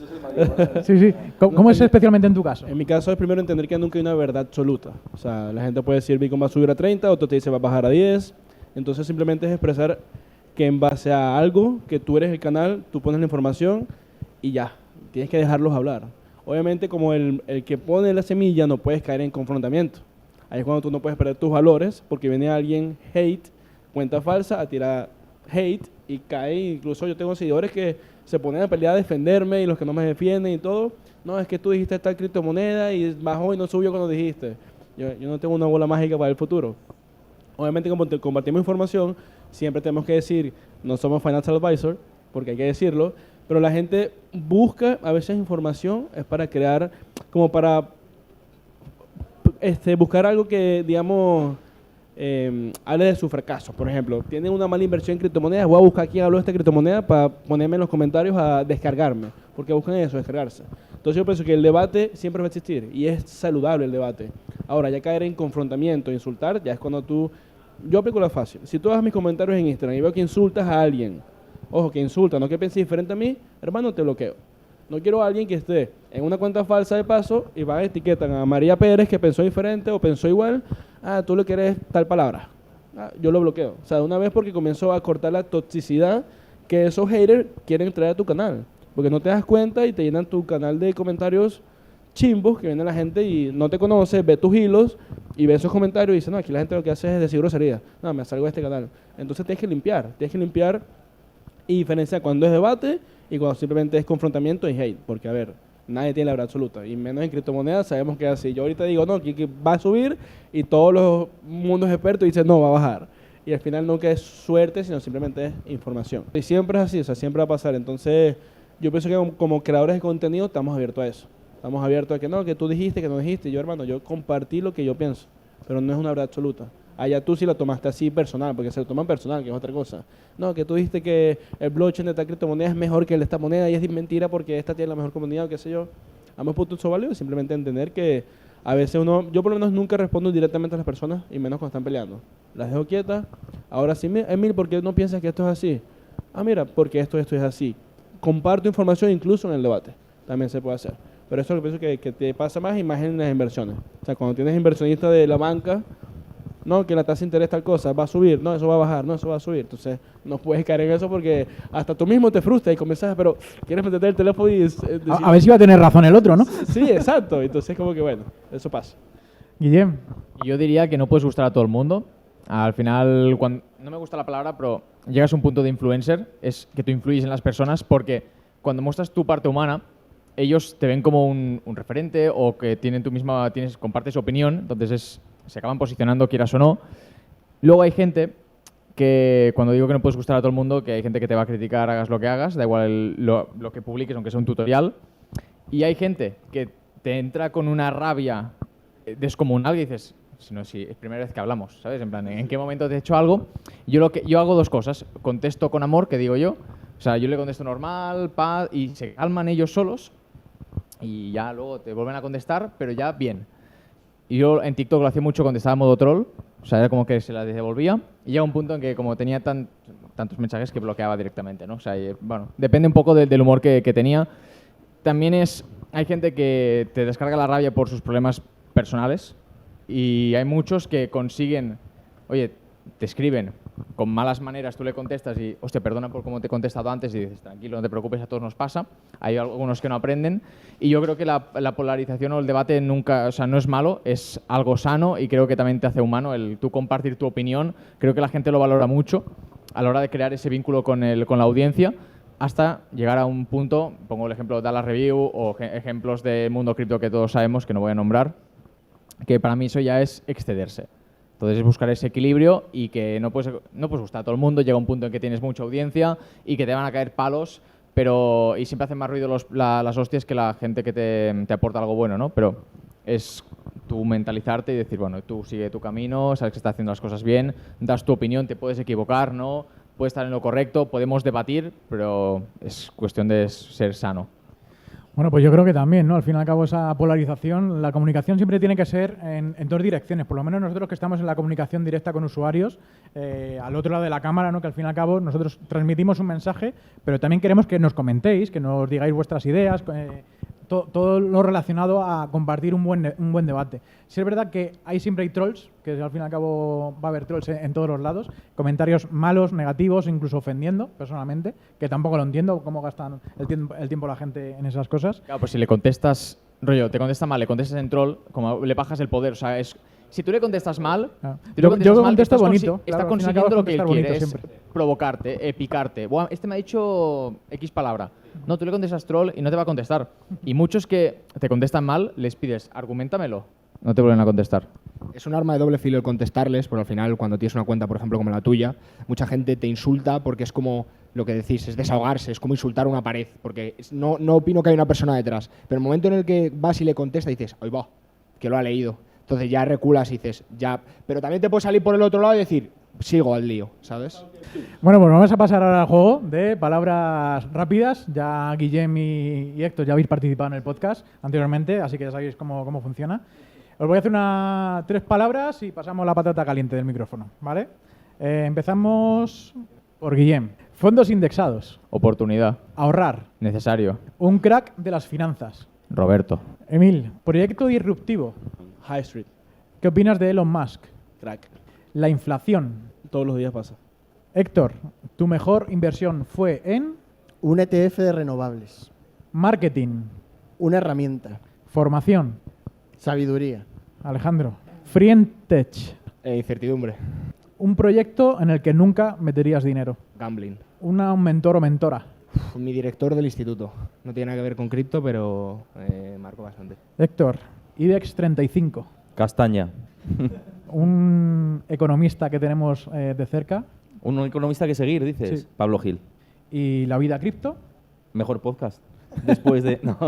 Sí. ¿Cómo es especialmente en tu caso? En mi caso es primero entender que nunca hay una verdad absoluta. O sea, la gente puede decir Bitcoin va a subir a 30, otro te dice va a bajar a 10. Entonces simplemente es expresar que en base a algo que tú eres el canal, tú pones la información y ya, tienes que dejarlos hablar. Obviamente como el que pone la semilla no puedes caer en confrontamiento. Ahí es cuando tú no puedes perder tus valores porque viene alguien cuenta falsa, a tirar hate y cae. Incluso yo tengo seguidores que se ponen a pelear a defenderme y los que no me defienden y todo. No, es que tú dijiste tal criptomoneda y bajó y no subió cuando dijiste. Yo no tengo una bola mágica para el futuro. Obviamente como compartimos información, siempre tenemos que decir, no somos financial advisor, porque hay que decirlo, pero la gente busca a veces información, es para crear, como para buscar algo que, digamos, hable de su fracaso. Por ejemplo, tienen una mala inversión en criptomonedas, voy a buscar quién habló de esta criptomoneda para ponerme en los comentarios a descargarme, porque buscan eso, descargarse. Entonces yo pienso que el debate siempre va a existir y es saludable el debate. Ahora, ya caer en confrontamiento, insultar, ya es cuando tú... Yo aplico la fácil. Si tú das mis comentarios en Instagram y veo que insultas a alguien, ojo, que insulta, no que piense diferente a mí, hermano, te bloqueo. No quiero a alguien que esté en una cuenta falsa de paso y van a etiquetar a María Pérez que pensó diferente o pensó igual. Ah, tú le quieres tal palabra. Ah, yo lo bloqueo. O sea, de una vez porque comenzó a cortar la toxicidad que esos haters quieren traer a tu canal. Porque no te das cuenta y te llenan tu canal de comentarios chimbos que viene la gente y no te conoce, ve tus hilos y ve esos comentarios y dice, no, aquí la gente lo que hace es decir grosería. No, me salgo de este canal. Entonces tienes que limpiar y diferenciar cuando es debate y cuando simplemente es confrontamiento y hate. Porque, a ver, nadie tiene la verdad absoluta. Y menos en criptomonedas sabemos que es así. Yo ahorita digo, no, que va a subir y todos los mundos expertos dicen, no, va a bajar. Y al final nunca es suerte, sino simplemente es información. Y siempre es así, o sea, siempre va a pasar. Entonces, yo pienso que como creadores de contenido estamos abiertos a eso. Estamos abiertos a que no, que tú dijiste, que no dijiste. Yo, hermano, yo compartí lo que yo pienso, pero no es una verdad absoluta. Allá tú sí lo tomaste así personal, porque se lo toman personal, que es otra cosa. No, que tú dijiste que el blockchain de esta criptomoneda es mejor que el de esta moneda y es mentira porque esta tiene la mejor comunidad o qué sé yo. Ambos puntos son válidos, simplemente entender que a veces yo por lo menos nunca respondo directamente a las personas y menos cuando están peleando. Las dejo quietas. Ahora sí, Emil, ¿por qué no piensas que esto es así? Ah, mira, porque esto es así. Comparto información incluso en el debate. También se puede hacer. Pero eso es lo que pienso que te pasa más y más en las inversiones. O sea, cuando tienes inversionistas de la banca, no, que la tasa de interés tal cosa, va a subir, no, eso va a bajar, no, eso va a subir. Entonces, no puedes caer en eso porque hasta tú mismo te frustras y comienzas, pero quieres meterte el teléfono y decir, a ver si va a tener razón el otro, ¿no? Sí, exacto. Entonces, como que bueno, eso pasa. Guillem. Yo diría que no puedes gustar a todo el mundo. Al final, no me gusta la palabra, pero llegas a un punto de influencer, es que tú influyes en las personas porque cuando muestras tu parte humana, ellos te ven como un referente o que tienen compartes opinión, entonces se acaban posicionando quieras o no. Luego hay gente que, cuando digo que no puedes gustar a todo el mundo, que hay gente que te va a criticar, hagas lo que hagas, da igual lo que publiques, aunque sea un tutorial. Y hay gente que te entra con una rabia descomunal y dices, si es primera vez que hablamos, ¿sabes? En plan, ¿en qué momento te he hecho algo? Yo hago dos cosas. Contesto con amor, que digo yo. O sea, yo le contesto normal, paz, y se calman ellos solos y ya luego te vuelven a contestar, pero ya bien. Y yo en TikTok lo hacía mucho, contestaba en modo troll, o sea, era como que se las devolvía. Y llega un punto en que como tenía tantos mensajes que bloqueaba directamente, ¿no? O sea, bueno, depende un poco del humor que tenía. También hay gente que te descarga la rabia por sus problemas personales y hay muchos que consiguen, oye, te escriben con malas maneras, tú le contestas y, hostia, perdona por cómo te he contestado antes y dices, tranquilo, no te preocupes, a todos nos pasa. Hay algunos que no aprenden y yo creo que la polarización o el debate nunca, o sea, no es malo, es algo sano y creo que también te hace humano el tú compartir tu opinión. Creo que la gente lo valora mucho a la hora de crear ese vínculo con la audiencia hasta llegar a un punto, pongo el ejemplo de Dallas Review o ejemplos de mundo cripto que todos sabemos, que no voy a nombrar, que para mí eso ya es excederse. Entonces es buscar ese equilibrio y que no puedes gustar a todo el mundo. Llega un punto en que tienes mucha audiencia y que te van a caer palos, y siempre hacen más ruido las hostias que la gente que te aporta algo bueno, ¿no? Pero es tú mentalizarte y decir, bueno, tú sigue tu camino, sabes que estás haciendo las cosas bien, das tu opinión, te puedes equivocar, ¿no? Puedes estar en lo correcto, podemos debatir, pero es cuestión de ser sano. Bueno, pues yo creo que también, ¿no? Al fin y al cabo, esa polarización, la comunicación siempre tiene que ser en dos direcciones. Por lo menos nosotros que estamos en la comunicación directa con usuarios, al otro lado de la cámara, ¿no? Que al fin y al cabo nosotros transmitimos un mensaje, pero también queremos que nos comentéis, que nos digáis vuestras ideas, todo lo relacionado a compartir un buen debate. Sí es verdad que siempre hay trolls, que al fin y al cabo va a haber trolls en todos los lados, comentarios malos, negativos, incluso ofendiendo, personalmente, que tampoco lo entiendo cómo gastan el tiempo la gente en esas cosas. Claro, pues si le contestas, rollo, te contesta mal, le contestas en troll, como le bajas el poder, o sea, si tú le contestas mal, Claro. tú le contestas Yo mal, contesto estás bonito. está claro, al fin y al consiguiendo cabo lo que él contestar quiere, bonito es siempre. provocarte, picarte. Buah, este me ha dicho X palabra. No, tú le contestas troll y no te va a contestar. Y muchos que te contestan mal, les pides, argumentamelo. No te vuelven a contestar. Es un arma de doble filo el contestarles, porque al final, cuando tienes una cuenta, por ejemplo, como la tuya, mucha gente te insulta porque es como lo que decís, es desahogarse, es como insultar una pared, porque no opino que hay una persona detrás. Pero el momento en el que vas y le contestas, dices, ¡ay, va! Que lo ha leído. Entonces ya reculas y dices, ya. Pero también te puedes salir por el otro lado y decir, sigo al lío, ¿sabes? Bueno, pues vamos a pasar ahora al juego de palabras rápidas. Ya Guillem y Héctor ya habéis participado en el podcast anteriormente, así que ya sabéis cómo funciona. Os voy a hacer 3 palabras y pasamos la patata caliente del micrófono, ¿vale? Empezamos por Guillem. Fondos indexados. Oportunidad. Ahorrar. Necesario. Un crack de las finanzas. Roberto. Emil, proyecto disruptivo. High Street, ¿Qué opinas de Elon Musk? crack. La inflación. Todos los días pasa. Héctor, tu mejor inversión fue en Un ETF de renovables. marketing, Una herramienta. formación. Sabiduría. Alejandro, Frientech, Incertidumbre. un proyecto en el que nunca meterías dinero. Gambling. Un mentor o mentora. Mi director del instituto. No tiene nada que ver con cripto, pero marco bastante. Héctor, IBEX 35, Castaña. un economista que tenemos de cerca. Un economista que seguir, dices. Sí. Pablo Gil. Y la vida cripto. Mejor podcast. Después de... No.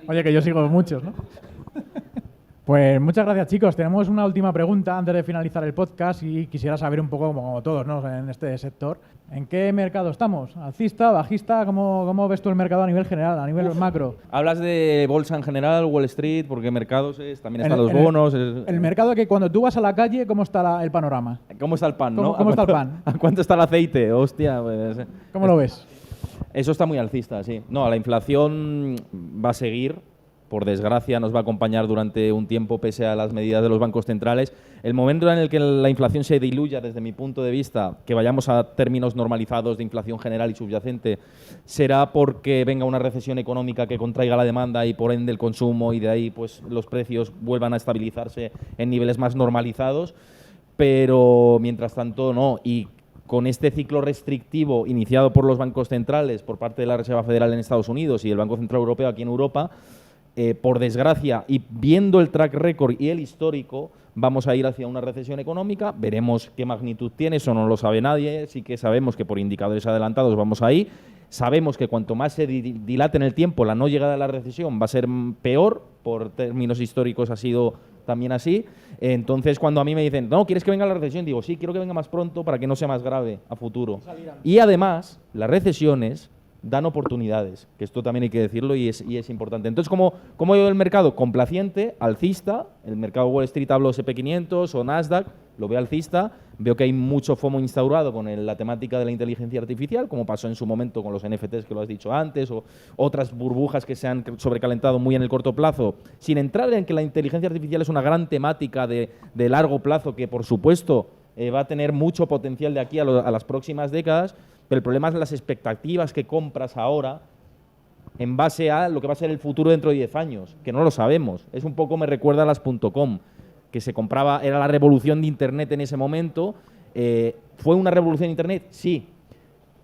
Oye, que yo sigo muchos, ¿no? Pues muchas gracias, chicos. Tenemos una última pregunta antes de finalizar el podcast y quisiera saber un poco, como todos, ¿no?, en este sector, ¿en qué mercado estamos? ¿Alcista, bajista? ¿Cómo ves tú el mercado a nivel general, a nivel macro? Hablas de bolsa en general, Wall Street, porque mercados también están los En el- bonos. El mercado que cuando tú vas a la calle, ¿cómo está el panorama? ¿Cómo está el pan, no? ¿Cómo está el ¿A pan? ¿A cuánto está el aceite? Hostia, pues, ¿Cómo lo ves? eso está muy alcista, sí. No, la inflación va a seguir. Por desgracia, nos va a acompañar durante un tiempo, pese a las medidas de los bancos centrales. El momento en el que la inflación se diluya, desde mi punto de vista, que vayamos a términos normalizados de inflación general y subyacente, será porque venga una recesión económica que contraiga la demanda y, por ende, el consumo, y de ahí pues los precios vuelvan a estabilizarse en niveles más normalizados. Pero, mientras tanto, no. Y con este ciclo restrictivo iniciado por los bancos centrales, por parte de la Reserva Federal en Estados Unidos y el Banco Central Europeo aquí en Europa, por desgracia, y viendo el track record y el histórico, vamos a ir hacia una recesión económica. Veremos qué magnitud tiene, eso no lo sabe nadie. Sí que sabemos que por indicadores adelantados vamos ahí. Sabemos que cuanto más se dilate en el tiempo la no llegada a la recesión, va a ser peor. Por términos históricos ha sido también así. Entonces, cuando a mí me dicen, no, ¿quieres que venga la recesión? Digo, sí, quiero que venga más pronto para que no sea más grave a futuro. Y además, las recesiones dan oportunidades, que esto también hay que decirlo y es importante. Entonces, ¿cómo veo el mercado? Complaciente, alcista. El mercado Wall Street, hablo SP500 o Nasdaq, lo veo alcista. Veo que hay mucho FOMO instaurado con la temática de la inteligencia artificial, como pasó en su momento con los NFTs, que lo has dicho antes, o otras burbujas que se han sobrecalentado muy en el corto plazo, sin entrar en que la inteligencia artificial es una gran temática de largo plazo que, por supuesto, va a tener mucho potencial de aquí a las próximas décadas. Pero el problema es las expectativas que compras ahora en base a lo que va a ser el futuro dentro de 10 años, que no lo sabemos. Es un poco, me recuerda a las .com, que se compraba, era la revolución de Internet en ese momento. ¿Fue una revolución de Internet? Sí.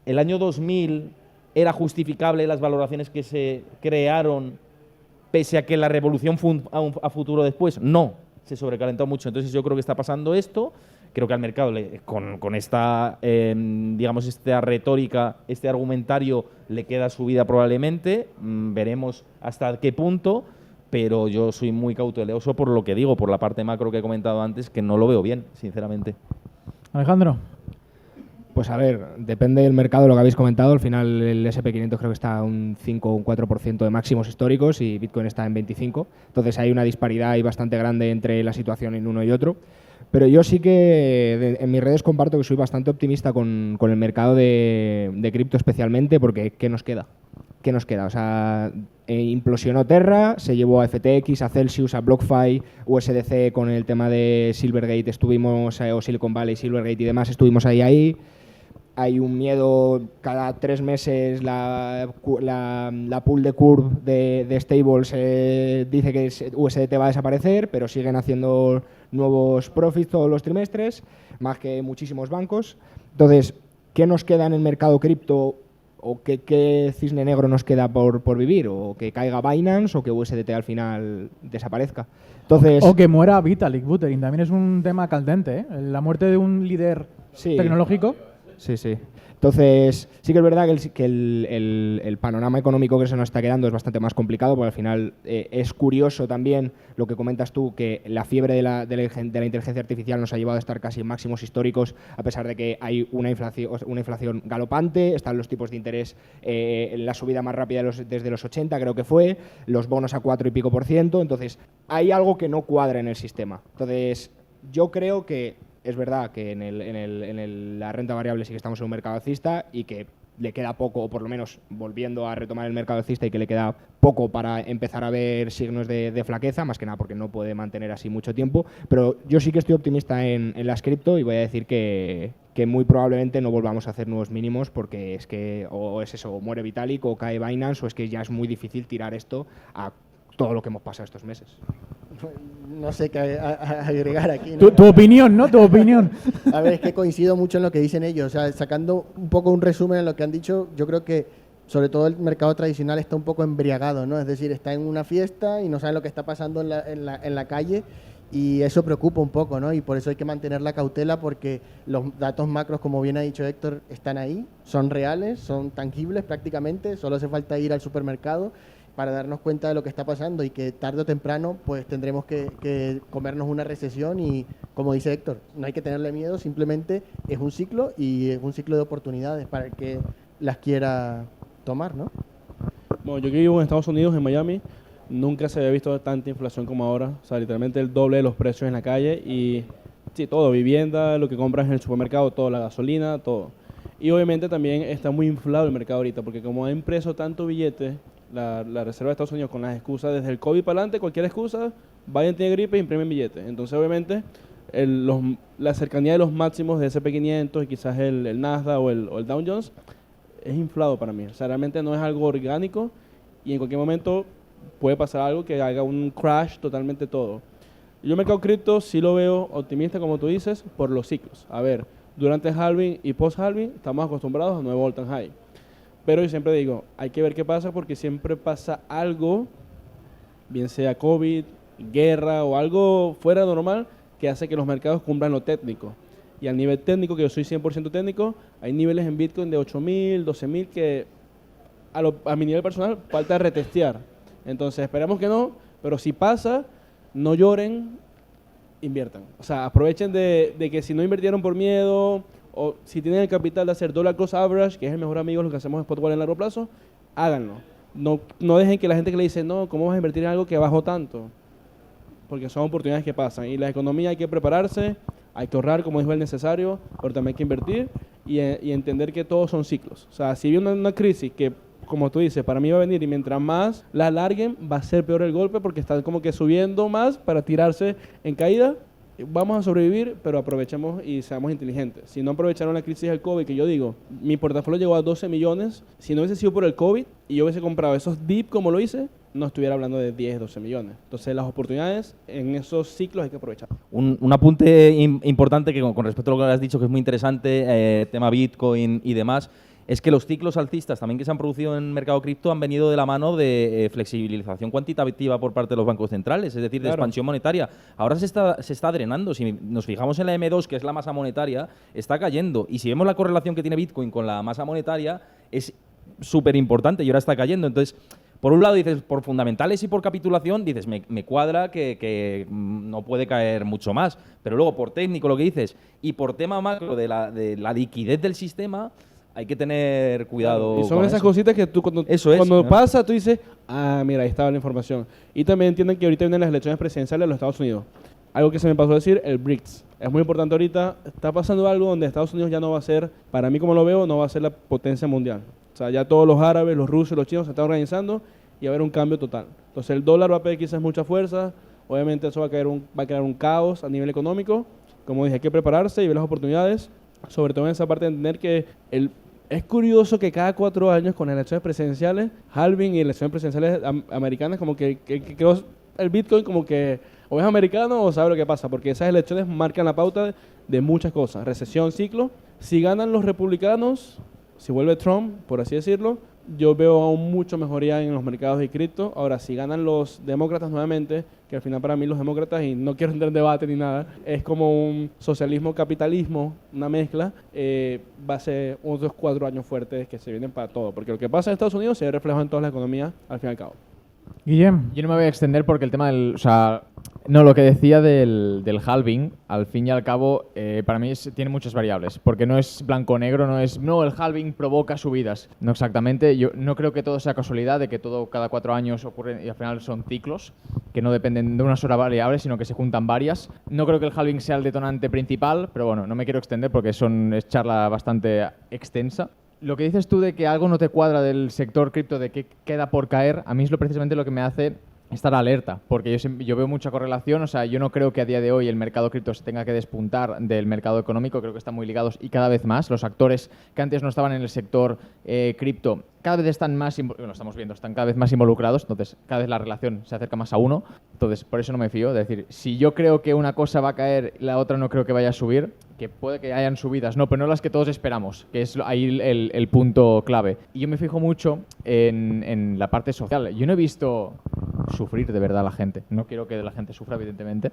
El año 2000 era justificable las valoraciones que se crearon pese a que la revolución fue a futuro después. No, se sobrecalentó mucho. Entonces yo creo que está pasando esto. Creo que al mercado, con esta, digamos, esta retórica, este argumentario, le queda su vida probablemente. Veremos hasta qué punto, pero yo soy muy cauteloso por lo que digo, por la parte macro que he comentado antes, que no lo veo bien, sinceramente. Alejandro. Pues a ver, depende del mercado de lo que habéis comentado. Al final el SP500 creo que está a un 5 o un 4% de máximos históricos y Bitcoin está en 25. Entonces hay una disparidad ahí bastante grande entre la situación en uno y otro. Pero yo sí que en mis redes comparto que soy bastante optimista con el mercado de cripto especialmente, porque ¿qué nos queda? ¿Qué nos queda? O sea, implosionó Terra, se llevó a FTX, a Celsius, a BlockFi, USDC con el tema de Silvergate, estuvimos, o Silicon Valley, Silvergate y demás, estuvimos ahí. Hay un miedo, cada 3 meses la pool de curve de stables dice que USDT va a desaparecer, pero siguen haciendo nuevos profits todos los trimestres, más que muchísimos bancos. Entonces, ¿qué nos queda en el mercado cripto? ¿O qué cisne negro nos queda por vivir? ¿O que caiga Binance o que USDT al final desaparezca? Entonces, O que muera Vitalik Buterin, también es un tema caldente, ¿eh? La muerte de un líder Sí. tecnológico. Sí, sí. Entonces, sí que es verdad que el panorama económico que se nos está quedando es bastante más complicado, porque al final es curioso también lo que comentas tú, que la fiebre de la inteligencia artificial nos ha llevado a estar casi en máximos históricos, a pesar de que hay una inflación galopante, están los tipos de interés en la subida más rápida desde los 80, creo que fue, los bonos a 4 y pico %, entonces hay algo que no cuadra en el sistema. Entonces, yo creo que es verdad que la renta variable sí que estamos en un mercado alcista y que le queda poco, o por lo menos volviendo a retomar el mercado alcista, y que le queda poco para empezar a ver signos de flaqueza, más que nada porque no puede mantener así mucho tiempo. Pero yo sí que estoy optimista en las cripto y voy a decir que muy probablemente no volvamos a hacer nuevos mínimos, porque es que o es eso, o muere Vitalik o cae Binance, o es que ya es muy difícil tirar esto a todo lo que hemos pasado estos meses. No sé qué agregar aquí, ¿no? Tu opinión, ¿no? Tu opinión. A ver, es que coincido mucho en lo que dicen ellos. O sea, sacando un poco un resumen en lo que han dicho, yo creo que sobre todo el mercado tradicional está un poco embriagado, ¿no? Es decir, está en una fiesta y no saben lo que está pasando en la calle, y eso preocupa un poco, ¿no? Y por eso hay que mantener la cautela, porque los datos macros, como bien ha dicho Héctor, están ahí, son reales, son tangibles prácticamente, solo hace falta ir al supermercado para darnos cuenta de lo que está pasando, y que tarde o temprano pues tendremos que comernos una recesión. Y como dice Héctor, no hay que tenerle miedo, simplemente es un ciclo, y es un ciclo de oportunidades para el que las quiera tomar, ¿no? Bueno, yo que vivo en Estados Unidos, en Miami, nunca se había visto tanta inflación como ahora. O sea, literalmente el doble de los precios en la calle, y sí, todo, vivienda, lo que compras en el supermercado, todo, la gasolina, todo. Y obviamente también está muy inflado el mercado ahorita, porque como ha impreso tanto billete la Reserva de Estados Unidos con las excusas desde el COVID para adelante, cualquier excusa, Biden tiene gripe e imprimen billetes. Entonces, obviamente, la cercanía de los máximos de SP500 y quizás el Nasdaq o el Dow Jones es inflado para mí. O sea, realmente no es algo orgánico, y en cualquier momento puede pasar algo que haga un crash totalmente todo. Yo el mercado cripto sí lo veo optimista, como tú dices, por los ciclos. A ver, durante halving y post-halving estamos acostumbrados a nuevo all-time high. Pero yo siempre digo, hay que ver qué pasa, porque siempre pasa algo, bien sea COVID, guerra o algo fuera de normal, que hace que los mercados cumplan lo técnico. Y al nivel técnico, que yo soy 100% técnico, hay niveles en Bitcoin de 8.000, 12.000 que a mi nivel personal falta retestear. Entonces esperamos que no, pero si pasa, no lloren, inviertan. O sea, aprovechen de que si no invirtieron por miedo, o si tienen el capital de hacer dollar cost average, que es el mejor amigo de lo que hacemos en Spotwall en largo plazo, háganlo. No dejen que la gente que le dice, no, ¿cómo vas a invertir en algo que bajó tanto? Porque son oportunidades que pasan. Y la economía hay que prepararse, hay que ahorrar, como dijo el necesario, pero también hay que invertir y entender que todos son ciclos. O sea, si viene una crisis que, como tú dices, para mí va a venir, y mientras más la alarguen, va a ser peor el golpe, porque están como que subiendo más para tirarse en caída. Vamos a sobrevivir, pero aprovechemos y seamos inteligentes. Si no aprovecharon la crisis del COVID, que yo digo, mi portafolio llegó a 12 millones, si no hubiese sido por el COVID y yo hubiese comprado esos dip como lo hice, no estuviera hablando de 10, 12 millones. Entonces las oportunidades en esos ciclos hay que aprovechar. Un apunte importante que con respecto a lo que has dicho, que es muy interesante, tema Bitcoin y demás, es que los ciclos alcistas también que se han producido en el mercado cripto han venido de la mano de flexibilización cuantitativa por parte de los bancos centrales, es decir, de expansión monetaria. Ahora se está drenando. Si nos fijamos en la M2, que es la masa monetaria, está cayendo. Y si vemos la correlación que tiene Bitcoin con la masa monetaria, es súper importante y ahora está cayendo. Entonces, por un lado dices, por fundamentales y por capitulación, dices, me cuadra que no puede caer mucho más. Pero luego, por técnico, lo que dices, y por tema macro de la liquidez del sistema, hay que tener cuidado. Y son esas cositas que tú cuando pasa, tú dices, ah, mira, ahí estaba la información. Y también entienden que ahorita vienen las elecciones presidenciales de los Estados Unidos. algo que se me pasó a decir, el BRICS. Es muy importante ahorita, está pasando algo donde Estados Unidos ya no va a ser, para mí como lo veo, no va a ser la potencia mundial. O sea, ya todos los árabes, los rusos, los chinos se están organizando y va a haber un cambio total. Entonces el dólar va a perder quizás mucha fuerza, obviamente eso va a crear un caos a nivel económico. Como dije, hay que prepararse y ver las oportunidades, sobre todo en esa parte de entender que es curioso que cada 4 años con elecciones presidenciales, halving y elecciones presidenciales americanas, como que creo el Bitcoin como que o es americano o sabe lo que pasa, porque esas elecciones marcan la pauta de muchas cosas. Recesión, ciclo. Si ganan los republicanos, si vuelve Trump, por así decirlo, yo veo aún mucho mejoría en los mercados de cripto. Ahora, si ganan los demócratas nuevamente, que al final para mí los demócratas, y no quiero entrar en debate ni nada, es como un socialismo-capitalismo, una mezcla, va a ser otros 4 años fuertes que se vienen para todo. Porque lo que pasa en Estados Unidos se ve reflejado en todas las economías al fin y al cabo. Guillem. Yo no me voy a extender porque el tema del... O sea, no, lo que decía del halving, al fin y al cabo, para mí tiene muchas variables. Porque no es blanco o negro, no, el halving provoca subidas. No exactamente. Yo no creo que todo sea casualidad, de que todo cada 4 años ocurre y al final son ciclos que no dependen de una sola variable, sino que se juntan varias. No creo que el halving sea el detonante principal, pero bueno, no me quiero extender porque es charla bastante extensa. Lo que dices tú de que algo no te cuadra del sector cripto, de que queda por caer, a mí es precisamente lo que me hace estar alerta, porque yo veo mucha correlación. O sea, yo no creo que a día de hoy el mercado cripto se tenga que despuntar del mercado económico, creo que están muy ligados y cada vez más. Los actores que antes no estaban en el sector cripto cada vez están más, lo estamos viendo, están cada vez más involucrados, entonces cada vez la relación se acerca más a uno. Entonces, por eso no me fío, de decir, si yo creo que una cosa va a caer y la otra no creo que vaya a subir, que puede que hayan subidas, no, pero no las que todos esperamos, que es ahí el punto clave. Y yo me fijo mucho en la parte social. Yo no he visto sufrir de verdad a la gente. No quiero que la gente sufra, evidentemente.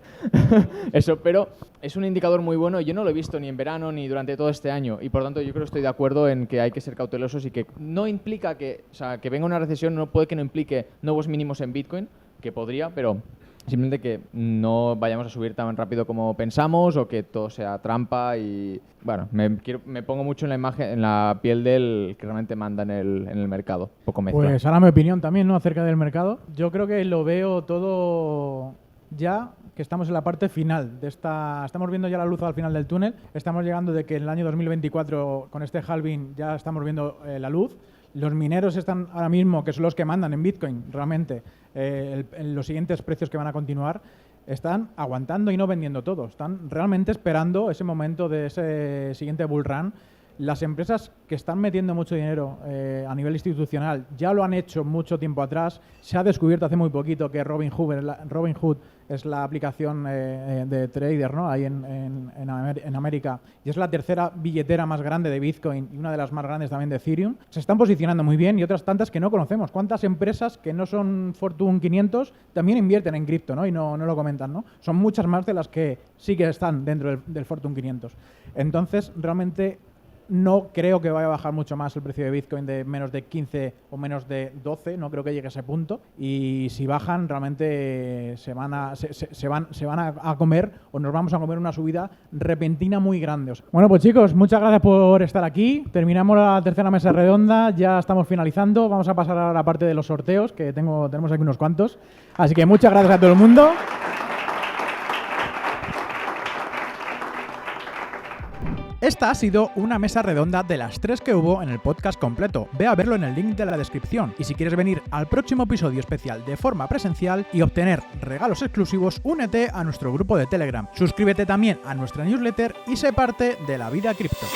Eso, pero es un indicador muy bueno. Yo no lo he visto ni en verano ni durante todo este año. Y por tanto, yo creo que estoy de acuerdo en que hay que ser cautelosos y que no implica que, o sea, que venga una recesión, no puede que no implique nuevos mínimos en Bitcoin, que podría, pero simplemente que no vayamos a subir tan rápido como pensamos o que todo sea trampa. Y bueno, me pongo mucho en la imagen, en la piel del que realmente manda en el mercado. Poco mezcla. Pues ahora mi opinión también, ¿no?, acerca del mercado. Yo creo que lo veo todo ya que estamos en la parte final de estamos viendo ya la luz al final del túnel. Estamos llegando de que en el año 2024 con este halving ya estamos viendo la luz. Los mineros están ahora mismo, que son los que mandan en Bitcoin, realmente, en los siguientes precios que van a continuar, están aguantando y no vendiendo todo. Están realmente esperando ese momento de ese siguiente bull run. Las empresas que están metiendo mucho dinero a nivel institucional ya lo han hecho mucho tiempo atrás. Se ha descubierto hace muy poquito que Robinhood es la aplicación de trader, ¿no?, ahí en América, y es la tercera billetera más grande de Bitcoin y una de las más grandes también de Ethereum. Se están posicionando muy bien y otras tantas que no conocemos. ¿Cuántas empresas que no son Fortune 500 también invierten en cripto, ¿no?, y no lo comentan, ¿no? Son muchas más de las que sí que están dentro del Fortune 500. Entonces, realmente no creo que vaya a bajar mucho más el precio de Bitcoin de menos de 15 o menos de 12, no creo que llegue a ese punto. Y si bajan, realmente se van a comer, o nos vamos a comer una subida repentina muy grande. Bueno, pues chicos, muchas gracias por estar aquí. Terminamos la tercera mesa redonda, ya estamos finalizando. Vamos a pasar a la parte de los sorteos, que tenemos aquí unos cuantos. Así que muchas gracias a todo el mundo. Esta ha sido una mesa redonda de las 3 que hubo en el podcast completo. Ve a verlo en el link de la descripción. Y si quieres venir al próximo episodio especial de forma presencial y obtener regalos exclusivos, únete a nuestro grupo de Telegram. Suscríbete también a nuestra newsletter y sé parte de la vida cripto.